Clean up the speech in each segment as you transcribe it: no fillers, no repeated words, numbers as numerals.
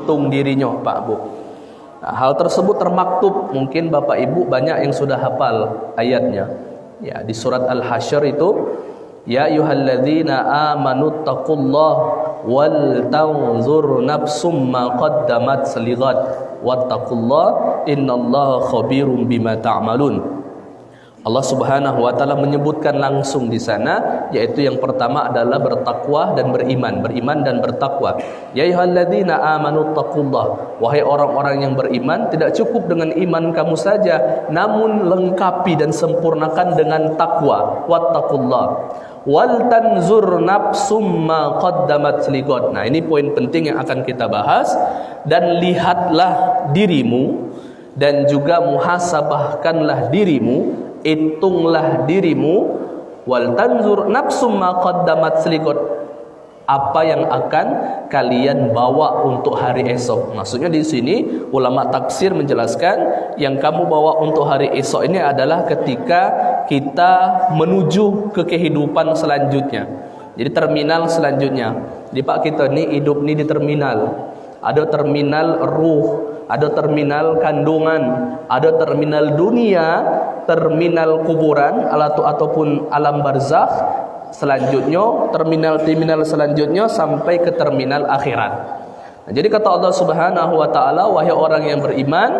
menghitung dirinya, Pak Bu. Nah, hal tersebut termaktub, mungkin Bapak Ibu banyak yang sudah hafal ayatnya. Ya, di surat Al-Hasyr itu, ya ayyuhalladzina amanu taqullah wal tanzur nafsum ma qaddamat lighad wattaqullah innallaha khabirum bima ta'malun. Allah Subhanahu wa taala menyebutkan langsung di sana, yaitu yang pertama adalah bertakwa dan beriman dan bertakwa. Ya ayyuhalladzina amanu taqullah, wahai orang-orang yang beriman, tidak cukup dengan iman kamu saja, namun lengkapi dan sempurnakan dengan takwa. Wattaqullah wal tanzur nafsum ma qaddamat lighad. Nah, ini poin penting yang akan kita bahas. Dan lihatlah dirimu dan juga muhasabahkanlah dirimu, hitunglah dirimu, wal tanzur nafsum ma qaddamat lighad, apa yang akan kalian bawa untuk hari esok. Maksudnya di sini ulama tafsir menjelaskan yang kamu bawa untuk hari esok ini adalah ketika kita menuju ke kehidupan selanjutnya. Jadi terminal selanjutnya. Di Pak kita ini hidup ini di terminal. Ada terminal ruh, ada terminal kandungan, ada terminal dunia, terminal kuburan ataupun alam barzakh, selanjutnya terminal selanjutnya sampai ke terminal akhirat. Nah, jadi kata Allah Subhanahu wa taala, wahai orang yang beriman,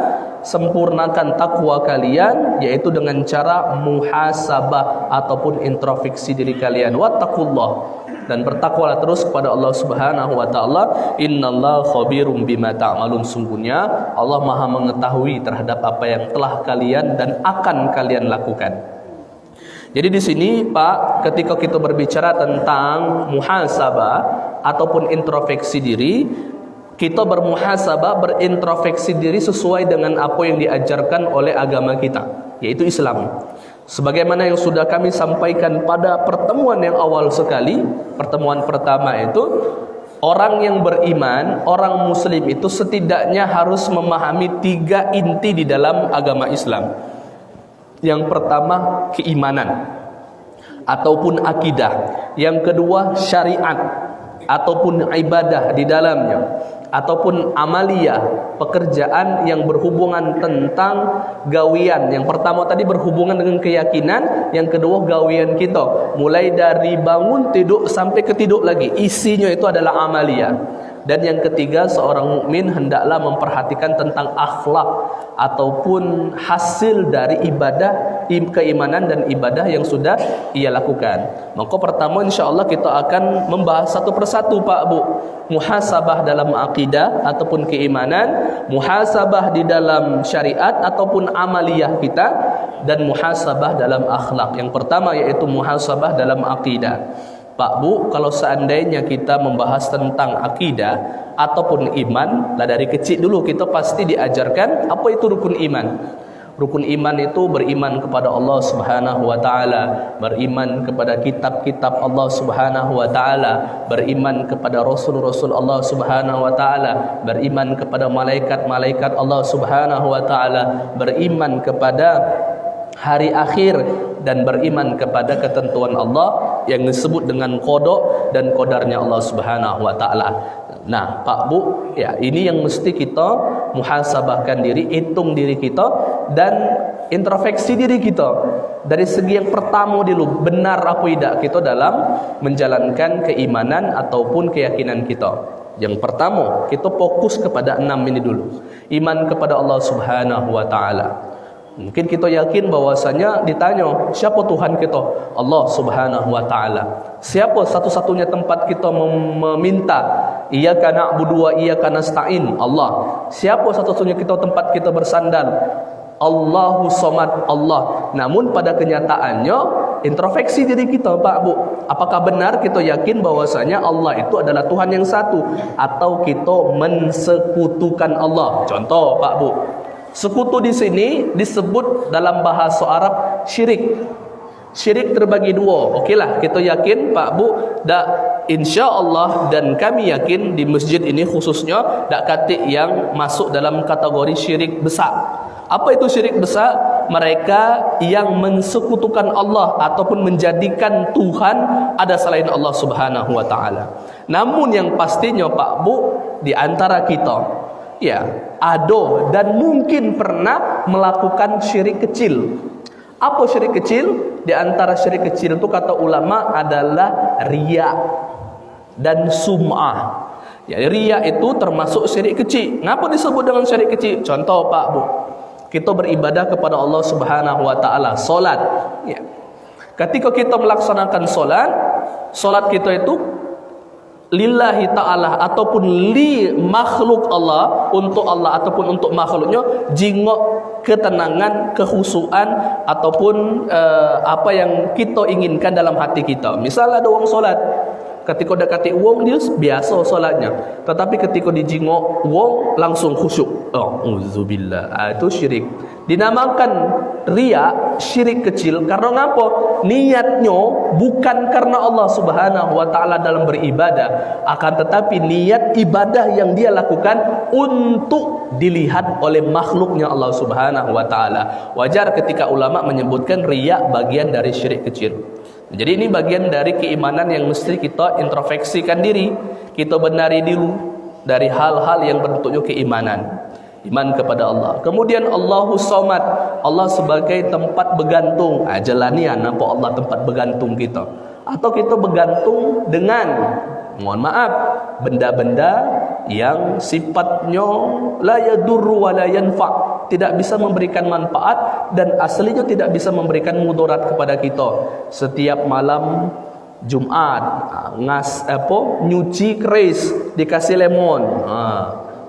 sempurnakan takwa kalian, yaitu dengan cara muhasabah ataupun introspeksi diri kalian. Wattaqullah, dan bertakwalah terus kepada Allah Subhanahu wa taala. Innallaha khabirum bima ta'malun, sungguhnya Allah Maha mengetahui terhadap apa yang telah kalian dan akan kalian lakukan. Jadi di sini Pak, ketika kita berbicara tentang muhasabah ataupun introspeksi diri, kita bermuhasabah, berintrospeksi diri sesuai dengan apa yang diajarkan oleh agama kita, yaitu Islam. Sebagaimana yang sudah kami sampaikan pada pertemuan yang awal sekali, pertemuan pertama itu, orang yang beriman, orang muslim itu setidaknya harus memahami 3 inti di dalam agama Islam. Yang pertama, keimanan ataupun akidah. Yang kedua, syariat ataupun ibadah di dalamnya, ataupun amaliyah, pekerjaan yang berhubungan tentang gawian. Yang pertama tadi berhubungan dengan keyakinan, yang kedua gawian kita, mulai dari bangun tidur sampai ke tidur lagi, isinya itu adalah amaliyah. Dan yang ketiga, seorang mukmin hendaklah memperhatikan tentang akhlak ataupun hasil dari ibadah, keimanan dan ibadah yang sudah ia lakukan. Maka pertama insyaAllah kita akan membahas satu persatu Pak Bu. Muhasabah dalam akidah ataupun keimanan, muhasabah di dalam syariat ataupun amaliyah kita, dan muhasabah dalam akhlak. Yang pertama yaitu muhasabah dalam akidah. Pak Bu, kalau seandainya kita membahas tentang akidah ataupun iman, lah dari kecil dulu kita pasti diajarkan apa itu rukun iman. Rukun iman itu beriman kepada Allah Subhanahu wa taala, beriman kepada kitab-kitab Allah Subhanahu wa taala, beriman kepada rasul-rasul Allah Subhanahu wa taala, beriman kepada malaikat-malaikat Allah Subhanahu wa taala, beriman kepada hari akhir, dan beriman kepada ketentuan Allah yang disebut dengan qada dan qadarnya Allah Subhanahu wa taala. Nah, Pak Bu, ya ini yang mesti kita muhasabahkan diri, hitung diri kita dan introspeksi diri kita. Dari segi yang pertama dulu, benar apa tidak kita dalam menjalankan keimanan ataupun keyakinan kita. Yang pertama, kita fokus kepada 6 ini dulu. Iman kepada Allah Subhanahu wa taala. Mungkin kita yakin bahwasanya ditanya, siapa Tuhan kita? Allah Subhanahu wa taala. Siapa satu-satunya tempat kita meminta? Iyyaka na'budu wa iyyaka nasta'in. Allah. Siapa satu-satunya kita tempat kita bersandar? Allahu Samad, Allah. Namun pada kenyataannya, introspeksi diri kita Pak Bu, apakah benar kita yakin bahwasanya Allah itu adalah Tuhan yang satu, atau kita mensekutukan Allah? Contoh Pak Bu, sekutu di sini disebut dalam bahasa Arab syirik. Syirik terbagi 2. Okeylah, kita yakin Pak Bu, insya-Allah, dan kami yakin di masjid ini khususnya dak katik yang masuk dalam kategori syirik besar. Apa itu syirik besar? mereka yang mensekutukan Allah ataupun menjadikan Tuhan ada selain Allah Subhanahu wa taala. Namun yang pastinya Pak Bu, di antara kita ya ada dan mungkin pernah melakukan syirik kecil. Apa syirik kecil? Di antara syirik kecil itu kata ulama adalah riya dan sum'ah. Ya, riya itu termasuk syirik kecil. Kenapa disebut dengan syirik kecil? Contoh Pak Bu, kita beribadah kepada Allah Subhanahu wa taala, salat. Ya. Ketika kita melaksanakan salat kita itu lillahi ta'ala ataupun li makhluk Allah, untuk Allah ataupun untuk makhluknya, jingok ketenangan, kehusuan ataupun apa yang kita inginkan dalam hati kita. Misal ada orang solat, ketika dekati wong dia biasa solatnya, tetapi ketika dijingok wong langsung khusyuk. Auzubillah. Itu syirik. Dinamakan riya syirik kecil karena ngapa? Niatnya bukan karena Allah Subhanahu wa taala dalam beribadah, akan tetapi niat ibadah yang dia lakukan untuk dilihat oleh makhluknya Allah Subhanahu wa taala. Wajar ketika ulama menyebutkan riya bagian dari syirik kecil. Jadi ini bagian dari keimanan yang mesti kita introspeksikan diri, kita benari dulu dari hal-hal yang bentuknya keimanan. Iman kepada Allah. Kemudian Allahus Samad, Allah sebagai tempat bergantung. Jalanian nampak Allah tempat bergantung kita. Atau kita bergantung dengan, mohon maaf, benda-benda yang sifatnya la yadurru wa la yanfa', tidak bisa memberikan manfaat dan aslinya tidak bisa memberikan mudarat kepada kita. Setiap malam Jumat nyuci keris dikasih lemon.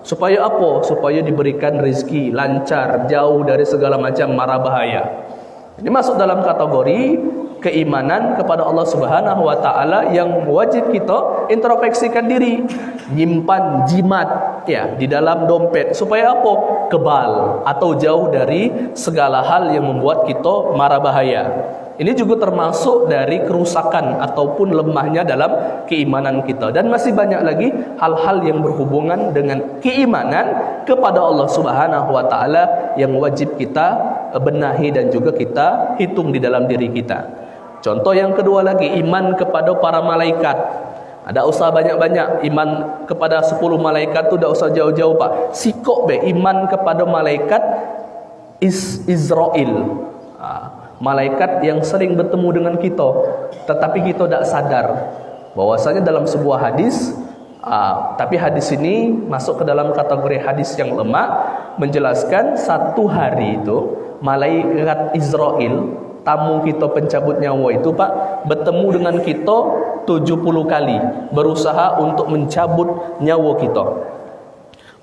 Supaya apa? Supaya diberikan rezeki lancar, jauh dari segala macam mara bahaya. Ini masuk dalam kategori keimanan kepada Allah Subhanahu wa taala yang wajib kita introspeksikan diri. Nyimpan jimat ya di dalam dompet supaya apa? Kebal atau jauh dari segala hal yang membuat kita mara bahaya. Ini juga termasuk dari kerusakan ataupun lemahnya dalam keimanan kita. Dan masih banyak lagi hal-hal yang berhubungan dengan keimanan kepada Allah Subhanahu wa taala yang wajib kita benahi dan juga kita hitung di dalam diri kita. Contoh yang kedua lagi, iman kepada para malaikat. Ada usah banyak-banyak. Iman kepada 10 malaikat tu dah usah jauh-jauh Pak. Sikok be iman kepada malaikat Israel. Malaikat yang sering bertemu dengan kita, tetapi kita tidak sadar bahwasanya dalam sebuah hadis, tapi hadis ini masuk ke dalam kategori hadis yang lemah, menjelaskan satu hari itu malaikat Israel, tamu kita pencabut nyawa itu Pak, bertemu dengan kita 70 kali, berusaha untuk mencabut nyawa kita.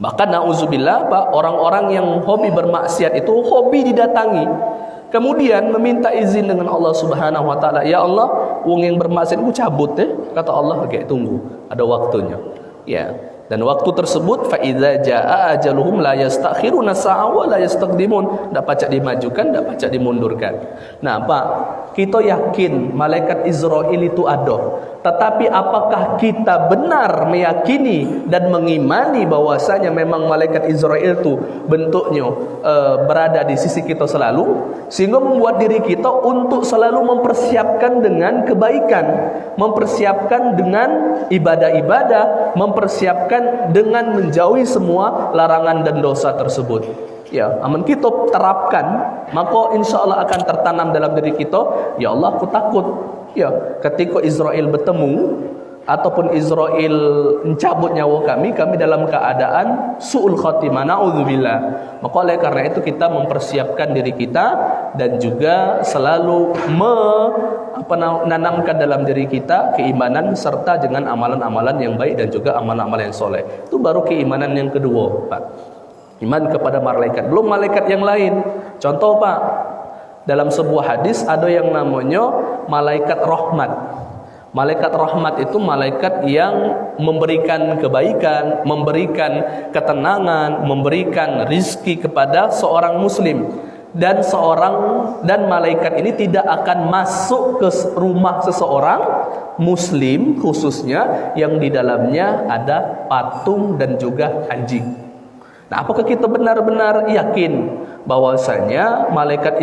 Bahkan na'udzubillah Pak, orang-orang yang hobi bermaksiat itu hobi didatangi, kemudian meminta izin dengan Allah Subhanahu wa taala, ya Allah, wong yang bermaksiat ku cabut kata Allah, oke, tunggu, ada waktunya. Ya. Dan waktu tersebut fa idza jaa ajaluhum la yastakhiruna sa'a wa la yastaqdimun, enggak pacak dimajukan, enggak pacak dimundurkan. Nah, Pak, kita yakin malaikat Israel itu ada. Tetapi apakah kita benar meyakini dan mengimani bahwasanya memang malaikat Israel itu bentuknya berada di sisi kita selalu, sehingga membuat diri kita untuk selalu mempersiapkan dengan kebaikan, mempersiapkan dengan ibadah-ibadah, mempersiapkan dengan menjauhi semua larangan dan dosa tersebut. Ya, aman kita terapkan, maka insya Allah akan tertanam dalam diri kita, ya Allah, aku takut. Ya, ketika Israel bertemu ataupun Israel mencabut nyawa kami dalam keadaan su'ul khatimah, na'udzubillah. Maka oleh karena itu kita mempersiapkan diri kita dan juga selalu menanamkan dalam diri kita keimanan serta dengan amalan-amalan yang baik dan juga amalan-amalan yang soleh. Itu baru keimanan yang kedua, Pak. Iman kepada malaikat, belum malaikat yang lain. Contoh Pak, dalam sebuah hadis ada yang namanya malaikat rahmat. Malaikat rahmat itu malaikat yang memberikan kebaikan, memberikan ketenangan, memberikan rizki kepada seorang muslim. Dan malaikat ini tidak akan masuk ke rumah seseorang muslim khususnya yang di dalamnya ada patung dan juga anjing. Nah, apakah kita benar-benar yakin bahwasanya malaikat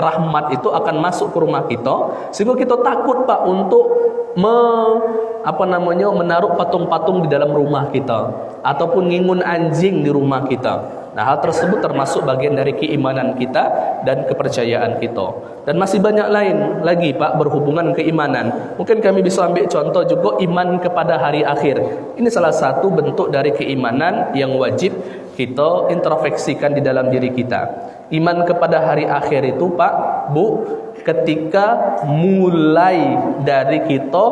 rahmat itu akan masuk ke rumah kita sehingga kita takut Pak untuk menaruh patung-patung di dalam rumah kita ataupun ngingun anjing di rumah kita. Nah, hal tersebut termasuk bagian dari keimanan kita dan kepercayaan kita. Dan masih banyak lain lagi Pak berhubungan keimanan. Mungkin kami bisa ambil contoh juga iman kepada hari akhir. Ini salah satu bentuk dari keimanan yang wajib kita introspeksikan di dalam diri kita. Iman kepada hari akhir itu Pak, Bu, ketika mulai dari kita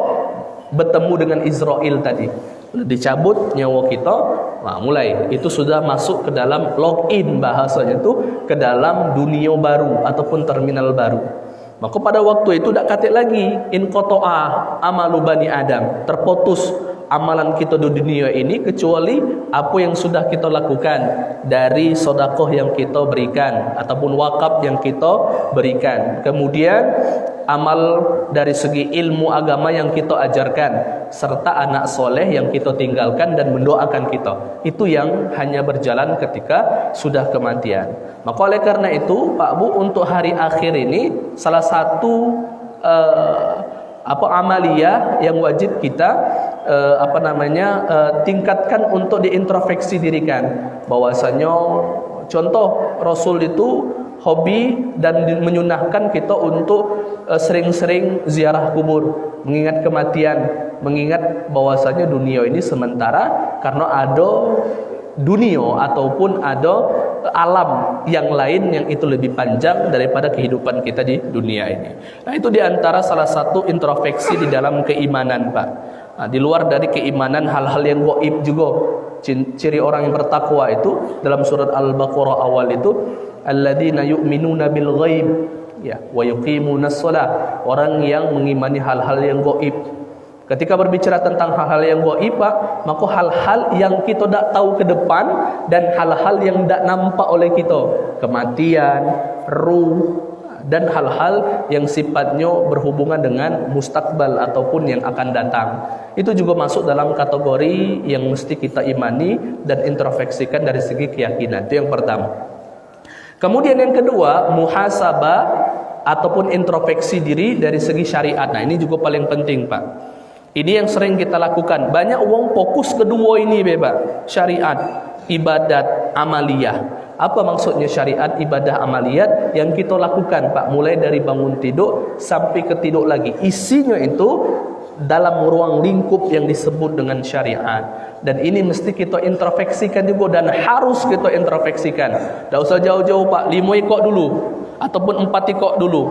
bertemu dengan Israel tadi, dicabut nyawa kita, nah mulai itu sudah masuk ke dalam login, bahasanya itu ke dalam dunia baru ataupun terminal baru. Maka pada waktu itu tak kata lagi in qata'a amalu bani Adam, terputus amalan kita di dunia ini kecuali apa yang sudah kita lakukan dari sedekah yang kita berikan ataupun wakaf yang kita berikan. Kemudian amal dari segi ilmu agama yang kita ajarkan serta anak soleh yang kita tinggalkan dan mendoakan kita. Itu yang hanya berjalan ketika sudah kematian. Maka oleh karena itu Pak Bu, untuk hari akhir ini salah satu amaliyah yang wajib kita tingkatkan untuk diintrospeksi dirikan. Bahwasanya contoh Rasul itu hobi dan menyunahkan kita untuk sering-sering ziarah kubur, mengingat kematian, mengingat bahwasanya dunia ini sementara karena ada dunia ataupun ada alam yang lain yang itu lebih panjang daripada kehidupan kita di dunia ini. Nah, itu diantara salah satu introspeksi di dalam keimanan Pak. Nah, di luar dari keimanan hal-hal yang gaib juga. Ciri orang yang bertakwa itu dalam surat Al-Baqarah awal itu alladzina yu'minuna bil ghaib ya wa yuqimunas shalah, orang yang mengimani hal-hal yang gaib. Ketika berbicara tentang hal-hal yang gaib Pak, maka hal-hal yang kita tak tahu ke depan dan hal-hal yang tak nampak oleh kita, kematian, ruh, dan hal-hal yang sifatnya berhubungan dengan mustakbal ataupun yang akan datang. Itu juga masuk dalam kategori yang mesti kita imani dan introspeksikan dari segi keyakinan. Itu yang pertama. Kemudian yang kedua, muhasabah ataupun introspeksi diri dari segi syariat. Nah, ini juga paling penting Pak. Ini yang sering kita lakukan. Banyak orang fokus kedua ini Pak. Syariat, ibadat, amaliyah. Apa maksudnya syariat, ibadah, amaliyat yang kita lakukan Pak, mulai dari bangun tidur sampai ke tidur lagi. Isinya itu dalam ruang lingkup yang disebut dengan syariat. Dan ini mesti kita introspeksikan juga dan harus kita introspeksikan. Tak usah jauh-jauh Pak, 5 ikut dulu ataupun 4 ikut dulu.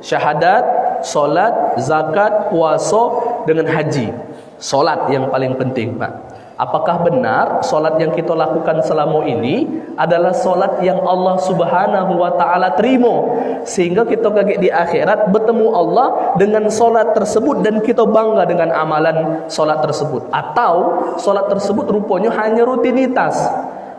Syahadat, solat, zakat, puasa dengan haji. Solat yang paling penting Pak. Apakah benar solat yang kita lakukan selama ini adalah solat yang Allah Subhanahu wa ta'ala terima, sehingga kita kaget di akhirat bertemu Allah dengan solat tersebut dan kita bangga dengan amalan solat tersebut? Atau solat tersebut rupanya hanya rutinitas?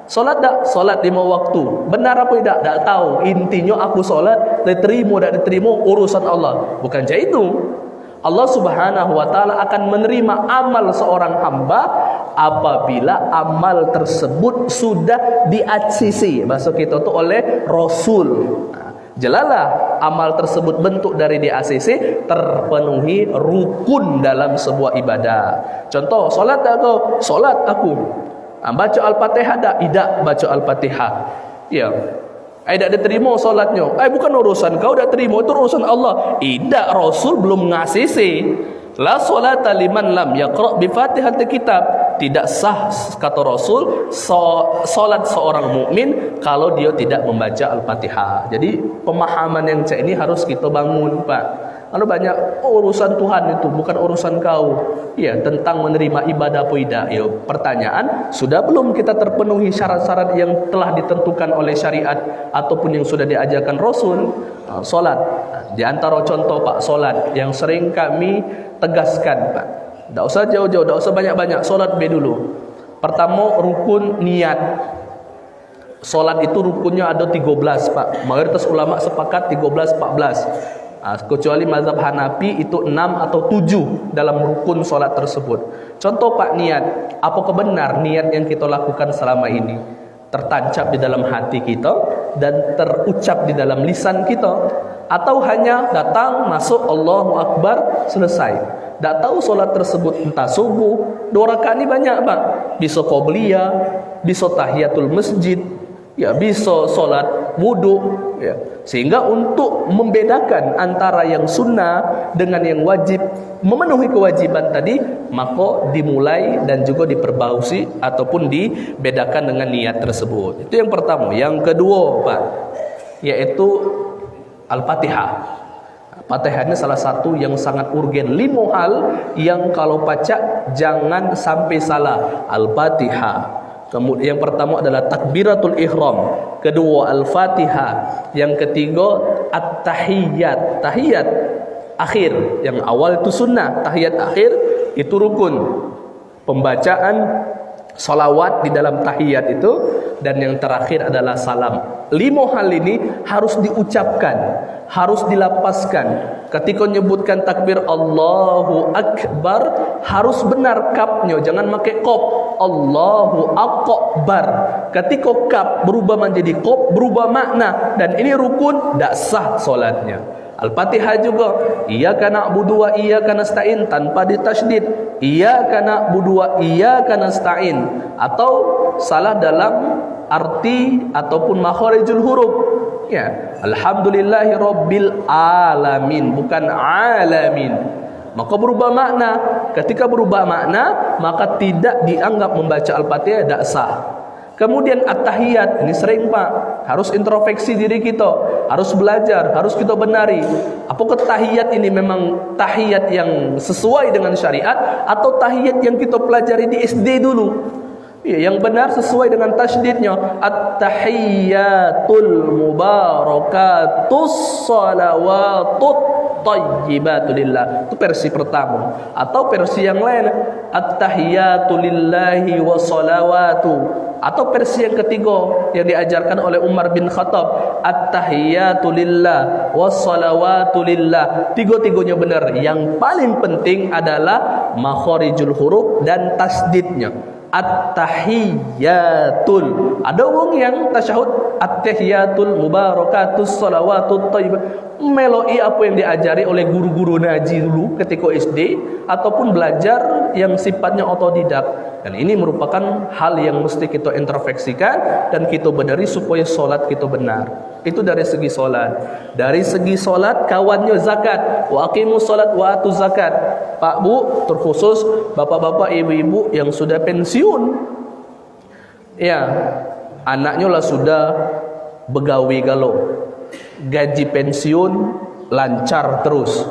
Solat tak? Solat 5 waktu. Benar apa tidak? Tak tahu. Intinya aku solat, diterima tak diterima urusan Allah. Bukan saja itu, Allah Subhanahu wa ta'ala akan menerima amal seorang hamba apabila amal tersebut sudah di-ACC, bahasa kita itu oleh Rasul. Jelalah amal tersebut bentuk dari di-ACC, terpenuhi rukun dalam sebuah ibadah. Contoh, solat tak kau? Solat aku. Baca Al-Fatihah tak? Tidak baca Al-Fatihah. Ya. Tak diterima solatnya. Bukan urusan kau, dah terima, itu urusan Allah. Tidak, Rasul belum ngasih. La solata liman lam yaqra bi Fatihatil kitab. Tidak sah kata Rasul solat seorang mukmin kalau dia tidak membaca Al-Fatihah. Jadi pemahaman yang cak ini harus kita bangun Pak. Kalau banyak urusan Tuhan itu, bukan urusan kau. Ya, tentang menerima ibadah apa tidak. Ya, pertanyaan, sudah belum kita terpenuhi syarat-syarat yang telah ditentukan oleh syariat ataupun yang sudah diajarkan Rasul? Solat. Di antara contoh Pak solat yang sering kami tegaskan Pak. Tak usah jauh-jauh, tak usah banyak-banyak. Solat B dulu. Pertama, rukun niat. Solat itu rukunnya ada 13 Pak. Mayoritas ulama sepakat 13-14. Kecuali mazhab Hanafi itu 6 atau 7 dalam rukun solat tersebut. Contoh Pak, niat. Apakah benar niat yang kita lakukan selama ini tertancap di dalam hati kita dan terucap di dalam lisan kita, atau hanya datang masuk Allahu Akbar selesai? Tak tahu solat tersebut entah subuh 2 rakaat ni banyak Pak, bisa qobliyah, bisa tahiyatul masjid, ya bisa solat wudu, ya. Sehingga untuk membedakan antara yang sunnah dengan yang wajib, memenuhi kewajiban tadi, maka dimulai dan juga diperbaharui ataupun dibedakan dengan niat tersebut. Itu yang pertama. Yang kedua Pak, yaitu Al-Fatihah. Fatihah ini salah satu yang sangat urgen. 5 hal yang kalau baca jangan sampai salah. Al-Fatihah. Kemudian yang pertama adalah takbiratul ihram, kedua Al-Fatihah, yang ketiga at-tahiyyat. Tahiyat akhir, yang awal itu sunnah, tahiyat akhir itu rukun. Pembacaan salawat di dalam tahiyat itu, dan yang terakhir adalah salam. 5 hal ini harus diucapkan, harus dilapaskan. Ketika menyebutkan takbir Allahu Akbar, harus benar kapnya, jangan pakai kop. Allahu Akbar. Ketika kap berubah menjadi kop, berubah makna, dan ini rukun, tak sah solatnya. Al-Fatihah juga, iyyaka na'budu wa iyyaka nasta'in, tanpa ditasydid. Iyyaka na'budu wa iyyaka nasta'in, atau salah dalam arti ataupun makharijul huruf. Ya, alhamdulillahi rabbil alamin, bukan alamin. Maka berubah makna. Ketika berubah makna, maka tidak dianggap membaca Al-Fatihah, tidak sah. Kemudian at-tahiyat, ini sering Pak, harus introspeksi diri kita, harus belajar, harus kita benari. Apakah tahiyat ini memang tahiyat yang sesuai dengan syariat, atau tahiyat yang kita pelajari di SD dulu? Ya, yang benar sesuai dengan tasydidnya, at-tahiyyatul mubarakatus salawatut thayyibatu lillah. Itu versi pertama. Atau versi yang lain, at-tahiyyatu lillahi wa salawatu. Atau versi yang ketiga yang diajarkan oleh Umar bin Khattab, at-tahiyyatu lillah wa salawatu lillah. Tiga-tiganya benar. Yang paling penting adalah makharijul huruf dan tasydidnya. At-tahiyyatul. Ada orang yang tasyahud at-tahiyyatul mubarakatus salawatut thayyibah, meloi apa yang diajari oleh guru-guru ngaji dulu ketika SD, ataupun belajar yang sifatnya otodidak. Dan ini merupakan hal yang mesti kita introspeksikan dan kita benari supaya solat kita benar. Itu dari segi solat. Dari segi solat, kawannya zakat. Wa aqimus solat wa atuz zakat. Pak Bu, terkhusus bapak-bapak, ibu-ibu yang sudah pensiun, ya, anaknya lah sudah begawi galau, gaji pensiun lancar terus,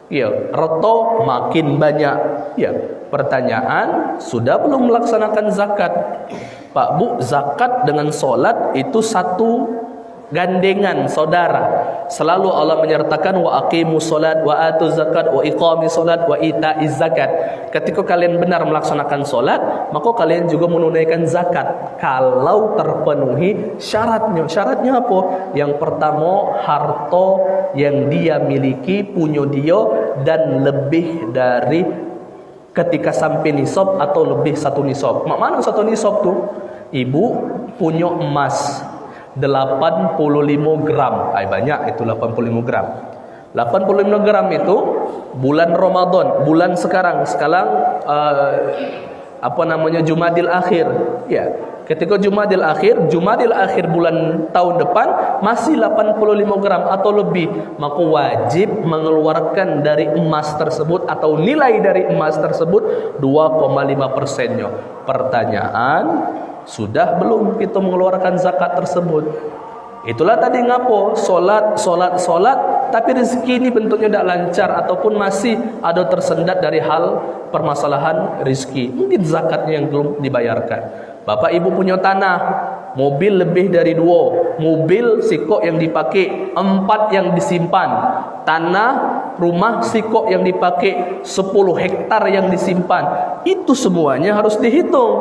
ya, reto makin banyak, ya. Pertanyaan, sudah belum melaksanakan zakat? Pak Bu, zakat dengan solat itu satu gandengan, saudara. Selalu Allah menyertakan wa aqimus solat wa atuz zakat wa iqamis solat wa itaiz zakat. Ketika kalian benar melaksanakan solat, maka kalian juga menunaikan zakat kalau terpenuhi syaratnya. Syaratnya apa? Yang pertama, harta yang dia miliki, punya dia, dan lebih dari ketika sampai nisab atau lebih 1 nisab. Mana 1 nisab tuh? Ibu punya emas 85 gram. Banyak itu 85 gram. 85 gram itu bulan Ramadan, bulan sekarang Jumadil Akhir, ya. Ketika Jumadil Akhir bulan tahun depan masih 85 gram atau lebih, maka wajib mengeluarkan dari emas tersebut atau nilai dari emas tersebut 2,5%-nya. Pertanyaan, sudah belum kita mengeluarkan zakat tersebut? Itulah tadi ngapo solat, tapi rezeki ini bentuknya tidak lancar ataupun masih ada tersendat dari hal permasalahan rezeki. Mungkin zakatnya yang belum dibayarkan. Bapak ibu punya tanah, mobil lebih dari 2, mobil sikok yang dipakai 4 yang disimpan, tanah rumah sikok yang dipakai 10 hektar yang disimpan. Itu semuanya harus dihitung,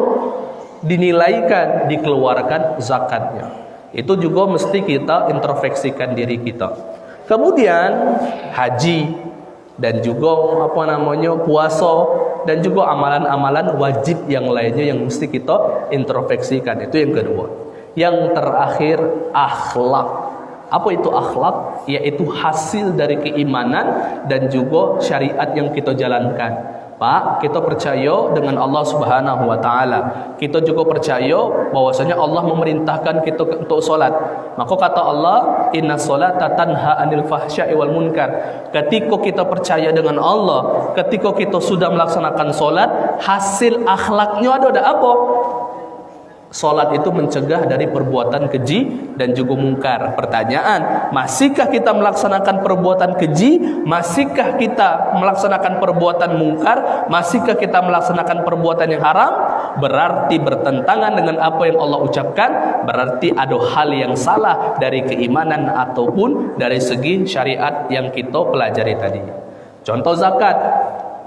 dinilaikan, dikeluarkan zakatnya. Itu juga mesti kita introspeksikan diri kita. Kemudian haji dan juga puasa, dan juga amalan-amalan wajib yang lainnya yang mesti kita introspeksikan. Itu yang kedua. Yang terakhir, akhlak. Apa itu akhlak? Yaitu hasil dari keimanan dan juga syariat yang kita jalankan. Pak, kita percaya dengan Allah Subhanahu wa taala. Kita juga percaya bahwasanya Allah memerintahkan kita untuk salat. Maka kata Allah, "Innas salata tanha 'anil fahsya'i wal munkar." Ketika kita percaya dengan Allah, ketika kita sudah melaksanakan salat, hasil akhlaknya ada apa? Salat itu mencegah dari perbuatan keji dan juga mungkar. Pertanyaan, masihkah kita melaksanakan perbuatan keji? Masihkah kita melaksanakan perbuatan mungkar? Masihkah kita melaksanakan perbuatan yang haram? Berarti bertentangan dengan apa yang Allah ucapkan. Berarti ada hal yang salah dari keimanan ataupun dari segi syariat yang kita pelajari tadi. Contoh zakat.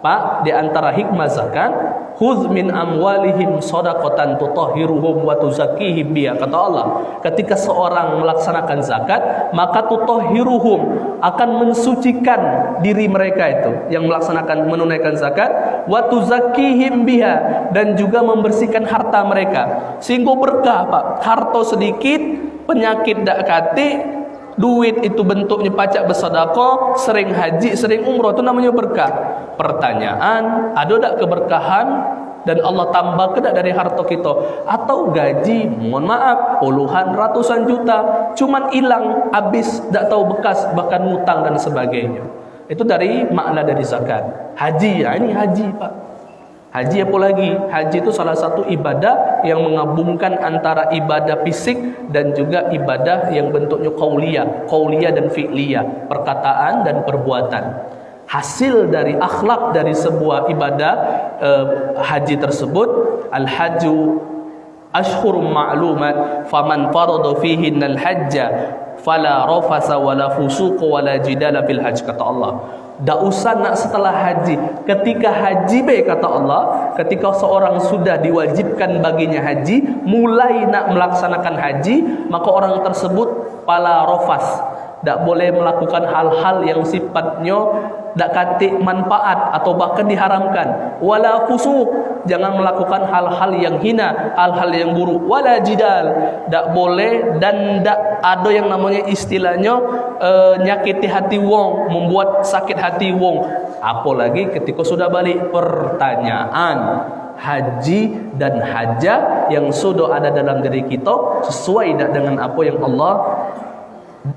Pak, di antara hikmah zakat, khudz min amwalihim shadaqatan tutahhiruhum wa tuzakkihim biha. Kata Allah, ketika seorang melaksanakan zakat, maka tutahhiruhum, akan mensucikan diri mereka itu yang melaksanakan menunaikan zakat, wa tuzakkihim biha, dan juga membersihkan harta mereka. Sehingga berkah, Pak. Harta sedikit, penyakit dak kati, duit itu bentuknya pacak bersedekah, sering haji, sering umroh, itu namanya berkah. Pertanyaan, ada tak keberkahan dan Allah tambah ke dari harta kita? Atau gaji, mohon maaf, puluhan, ratusan juta, cuman hilang, habis, tak tahu bekas, bahkan ngutang dan sebagainya. Itu dari makna dari zakat. Haji, ya ini haji, Pak. Haji apa lagi? Haji itu salah satu ibadah yang menggabungkan antara ibadah fisik dan juga ibadah yang bentuknya qauliyah dan fi'liyah, perkataan dan perbuatan. Hasil dari akhlak dari sebuah ibadah haji tersebut, al-hajju ashhurum ma'lumat, faman farada fihinna al-hajja fala rafasa wala fusuq wala jidala fil hajj. Kata Allah, tak usah nak setelah haji. Ketika haji kata Allah, ketika seorang sudah diwajibkan baginya haji, mulai nak melaksanakan haji, maka orang tersebut pala rofas, tak boleh melakukan hal-hal yang sifatnya tak kati manfaat atau bahkan diharamkan. Wala fusuq, jangan melakukan hal-hal yang hina, hal-hal yang buruk. Wala jidal, tak boleh dan tak ada yang namanya istilahnya nyakiti hati wong, membuat sakit hati wong. Apalagi ketika sudah balik. Pertanyaan, haji dan hajah yang sudah ada dalam diri kita sesuai dengan apa yang Allah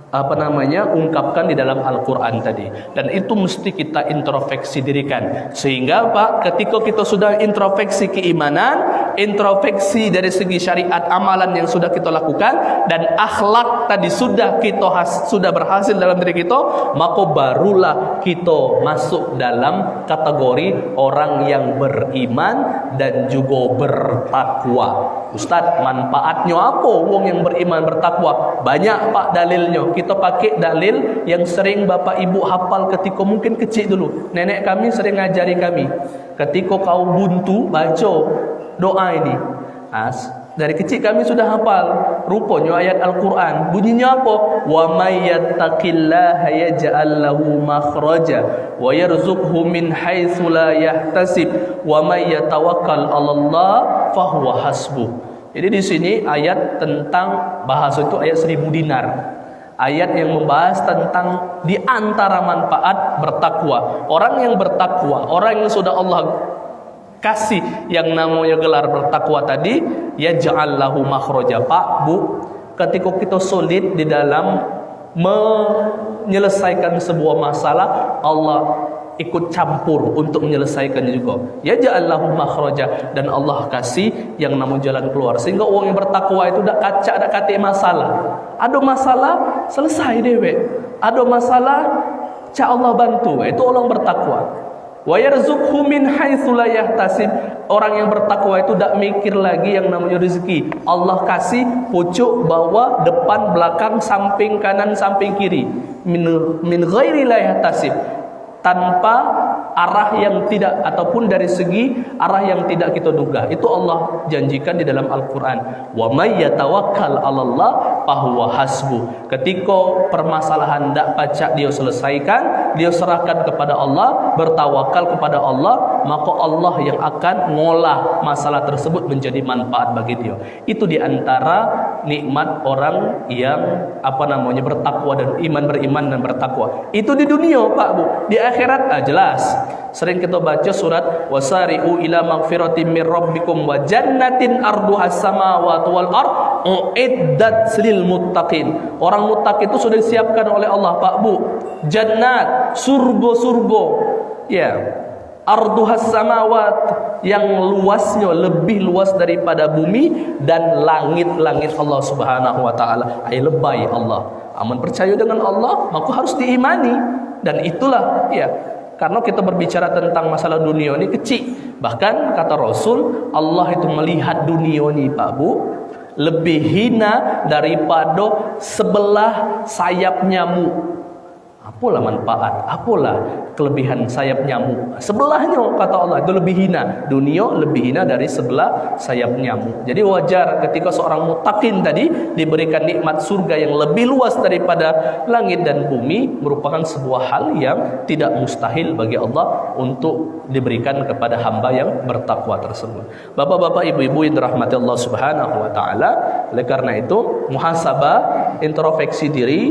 ungkapkan di dalam Al-Quran tadi. Dan itu mesti kita introspeksi dirikan. Sehingga Pak, ketika kita sudah introspeksi keimanan, introspeksi dari segi syariat amalan yang sudah kita lakukan, dan akhlak tadi sudah sudah berhasil dalam diri kita, maka barulah kita masuk dalam kategori orang yang beriman dan juga bertakwa. Ustaz, manfaatnya apa wong yang beriman bertakwa? Banyak Pak dalilnya. Kita pakai dalil yang sering bapak ibu hafal ketika mungkin kecil dulu. Nenek kami sering ngajari kami. Ketika kau buntu, baca doa ini. Dari kecil kami sudah hafal. Rupanya ayat Al-Quran. Bunyinya apa? Wa may yattaqillaha yaj'al lahu makhraja wa yarzuqhu min haitsu la yahtasib wa may yatawakkal 'alallah fahuwa hasbuh. Jadi di sini ayat tentang bahasa itu ayat 1000 dinar. Ayat yang membahas tentang di antara manfaat bertakwa. Orang yang bertakwa, orang yang sudah Allah kasih yang namanya gelar bertakwa tadi, yaj'al lahu makhraja. Pak, Bu, ketika kita sulit di dalam menyelesaikan sebuah masalah, Allah ikut campur untuk menyelesaikan juga. Yaj'al lahu makhraja, dan Allah kasih yang namanya jalan keluar. Sehingga orang yang bertakwa itu dak kaca dak kate masalah. Ada masalah selesai dewe. Ada masalah ca Allah bantu. Itu orang bertakwa. Wa yarzuqhu min haitsu la yahtasib. Orang yang bertakwa itu tak mikir lagi yang namanya rezeki. Allah kasih pucuk, bawah, depan, belakang, samping kanan, samping kiri. Min ghairi la yahtasib. Tanpa arah yang tidak, ataupun dari segi arah yang tidak kita duga. Itu Allah janjikan di dalam Al-Quran. Wa may yatawakkal 'alallah fahuwa hasbu. Ketika permasalahan ndak pacak dia selesaikan, dia serahkan kepada Allah, bertawakal kepada Allah, maka Allah yang akan ngolah masalah tersebut menjadi manfaat bagi dia. Itu diantara nikmat orang yang bertakwa dan beriman dan bertakwa. Itu di dunia, Pak Bu. Di akhirat jelas. Sering kita baca surat wasari'u ila magfiratin mir rabbikum wa jannatin arduhas samawati wal ard uiddat lil muttaqin. Orang muttaqin itu sudah disiapkan oleh Allah, Pak Bu. Jannat, surga-surga. Ya. Arduhas samawat, yang luasnya lebih luas daripada bumi dan langit-langit Allah Subhanahu wa taala. Ai lebay Allah. Amun percaya dengan Allah, maka harus diimani. Dan itulah karena kita berbicara tentang masalah dunia ini kecil. Bahkan kata Rasul, Allah itu melihat dunia ini, Pak Bu, lebih hina daripada sebelah sayap nyamuk. Apalah manfaat, apalah kelebihan sayap nyamuk. Sebelahnya kata Allah itu lebih hina. Dunia lebih hina dari sebelah sayap nyamuk. Jadi wajar ketika seorang mutakin tadi diberikan nikmat surga yang lebih luas daripada langit dan bumi, merupakan sebuah hal yang tidak mustahil bagi Allah untuk diberikan kepada hamba yang bertakwa tersebut. Bapak-bapak, ibu-ibu yang dirahmati Allah Subhanahu wa taala, oleh karena itu muhasabah, introspeksi diri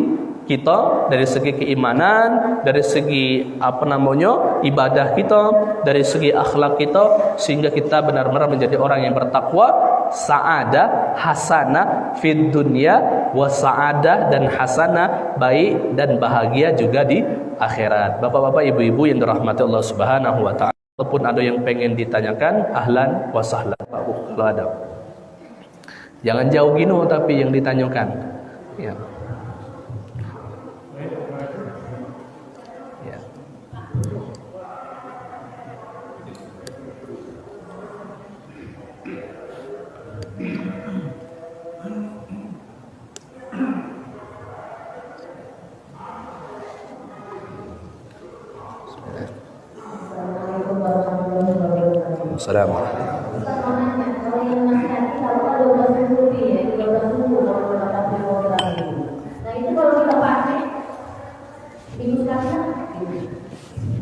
kita dari segi keimanan, dari segi ibadah kita, dari segi akhlak kita, sehingga kita benar-benar menjadi orang yang bertakwa, sa'adah hasanah fid dunya wa sa'adah dan hasanah baik dan bahagia juga di akhirat. Bapak-bapak, ibu-ibu yang dirahmati Allah Subhanahu wa taala, walaupun ada yang pengen ditanyakan, ahlan wa sahlan Pak Bu, kalau ada. Jangan jauh gini tapi yang ditanyakan. Ya. Assalamualaikum.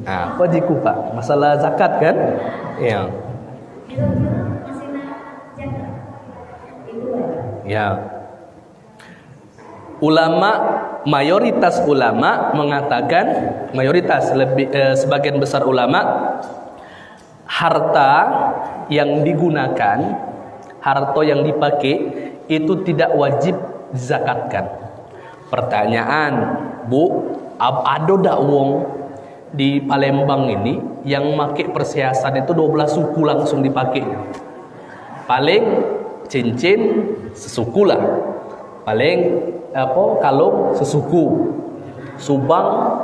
Apa jiku Pak? Masalah zakat kan? Ya. Ya. Ulama, mayoritas ulama mengatakan, sebagian besar ulama, harta yang digunakan, harta yang dipakai itu tidak wajib zakatkan. Pertanyaan, Bu, ada dak wong di Palembang ini yang make perhiasan itu 12 suku langsung dipakai? Paling cincin sesuku lah, paling kalung sesuku, subang.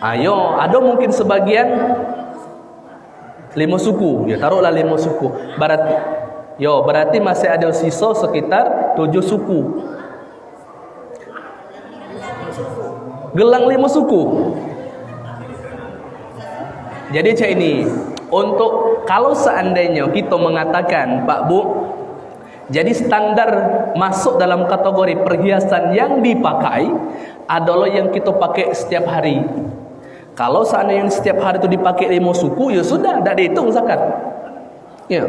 Ayo, ada mungkin sebagian 5 suku, ya taruhlah 5 suku. Berarti masih ada sisa sekitar 7 suku. Gelang 5 suku. Jadi ini untuk kalau seandainya kita mengatakan, Pak Bu, jadi standar masuk dalam kategori perhiasan yang dipakai adalah yang kita pakai setiap hari. Kalau seandainya setiap hari itu dipakai 5 suku, ya sudah, tidak dihitung zakat. Ya.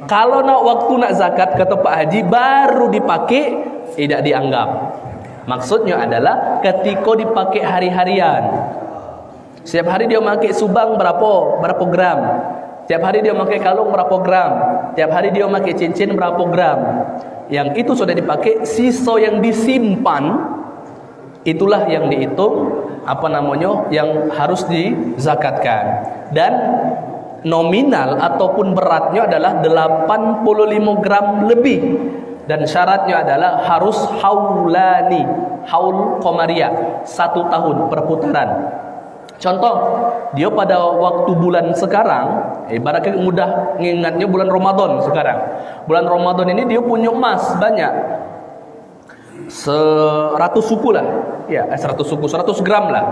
Kalau waktu nak zakat, kata Pak Haji, baru dipakai, tidak dianggap. Maksudnya adalah ketika dipakai hari-harian. Setiap hari dia pakai subang berapa gram. Setiap hari dia pakai kalung berapa gram. Setiap hari dia pakai cincin berapa gram. Yang itu sudah dipakai, sisa yang disimpan, itulah yang dihitung yang harus dizakatkan. Dan nominal ataupun beratnya adalah 85 gram lebih. Dan syaratnya adalah harus haulani, haul qamariyah, 1 tahun perputaran. Contoh, dia pada waktu bulan sekarang, ibaratnya mudah mengingatnya bulan Ramadan sekarang. Bulan Ramadan ini dia punya emas banyak, 100 suku lah, 100 suku, 100 gram lah.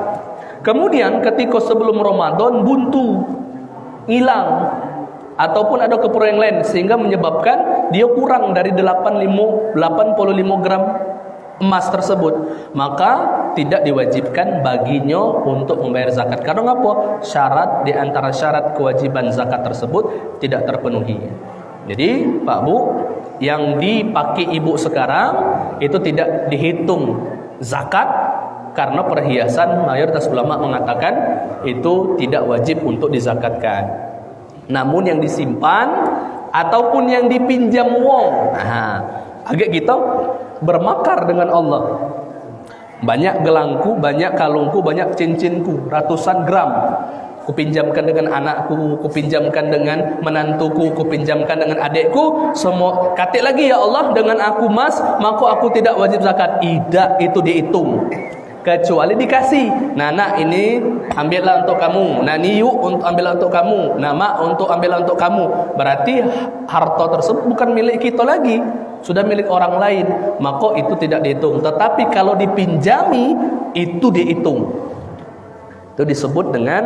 Kemudian ketika sebelum Ramadan buntu, hilang, ataupun ada keperluan yang lain sehingga menyebabkan dia kurang dari 85 gram emas tersebut, maka tidak diwajibkan baginya untuk membayar zakat. Karena apa? Syarat di antara syarat kewajiban zakat tersebut tidak terpenuhi. Jadi Pak Bu, yang dipakai ibu sekarang itu tidak dihitung zakat, karena perhiasan mayoritas ulama mengatakan itu tidak wajib untuk dizakatkan. Namun yang disimpan ataupun yang dipinjam wong, agak kita bermakar dengan Allah. Banyak gelangku, banyak kalungku, banyak cincinku, ratusan gram kupinjamkan dengan anakku, kupinjamkan dengan menantuku, kupinjamkan dengan adikku, semua katik lagi ya Allah dengan aku mas, maka aku tidak wajib zakat. Tidak, itu dihitung. Kecuali dikasih, nak ini ambillah untuk kamu, ni yuk untuk ambillah untuk kamu, mak untuk ambillah untuk kamu. Berarti harta tersebut bukan milik kita lagi, sudah milik orang lain, maka itu tidak dihitung. Tetapi kalau dipinjami itu dihitung. Itu disebut dengan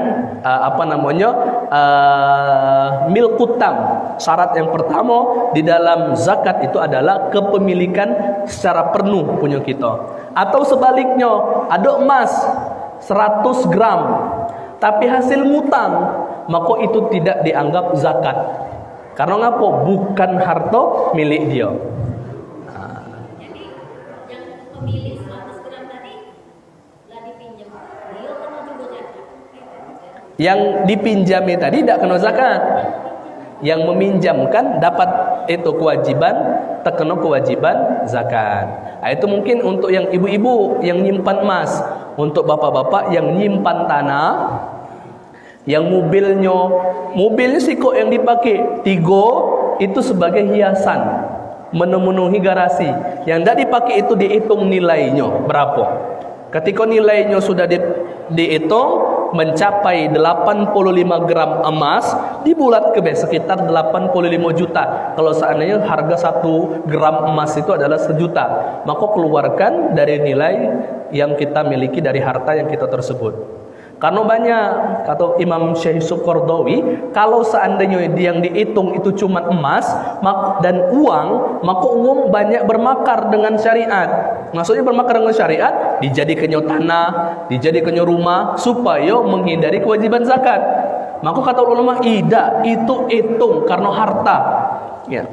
milkutam. Syarat yang pertama di dalam zakat itu adalah kepemilikan secara penuh punya kita. Atau sebaliknya, ada emas 100 gram tapi hasil ngutang, maka itu tidak dianggap zakat. Karena ngapa? Bukan harta milik dia. Jadi yang pemilik 100 gram tadi lah dipinjam, dia kena juga zakat. Yang dipinjami tadi tidak kena zakat. Yang meminjamkan dapat itu kewajiban, terkena kewajiban zakat. Itu mungkin untuk yang ibu-ibu yang nyimpan emas, untuk bapak-bapak yang nyimpan tanah, yang mobilnya sih kok yang dipakai 3 itu sebagai hiasan, memenuhi garasi. Yang tidak dipakai itu dihitung nilainya berapa. Ketika nilainya sudah dihitung mencapai 85 gram emas, dibulat ke sekitar 85 juta. Kalau seandainya harga 1 gram emas itu adalah 1 juta, maka keluarkan dari nilai yang kita miliki dari harta yang kita tersebut. Karena banyak, kata Imam Syekh Qaradawi, kalau seandainya yang dihitung itu cuma emas dan uang, maka uang banyak bermakar dengan syariat. Maksudnya bermakar dengan syariat, dijadikannya tanah, dijadikannya rumah, supaya menghindari kewajiban zakat. Maka kata ulama, tidak, itu hitung karena harta. Ya,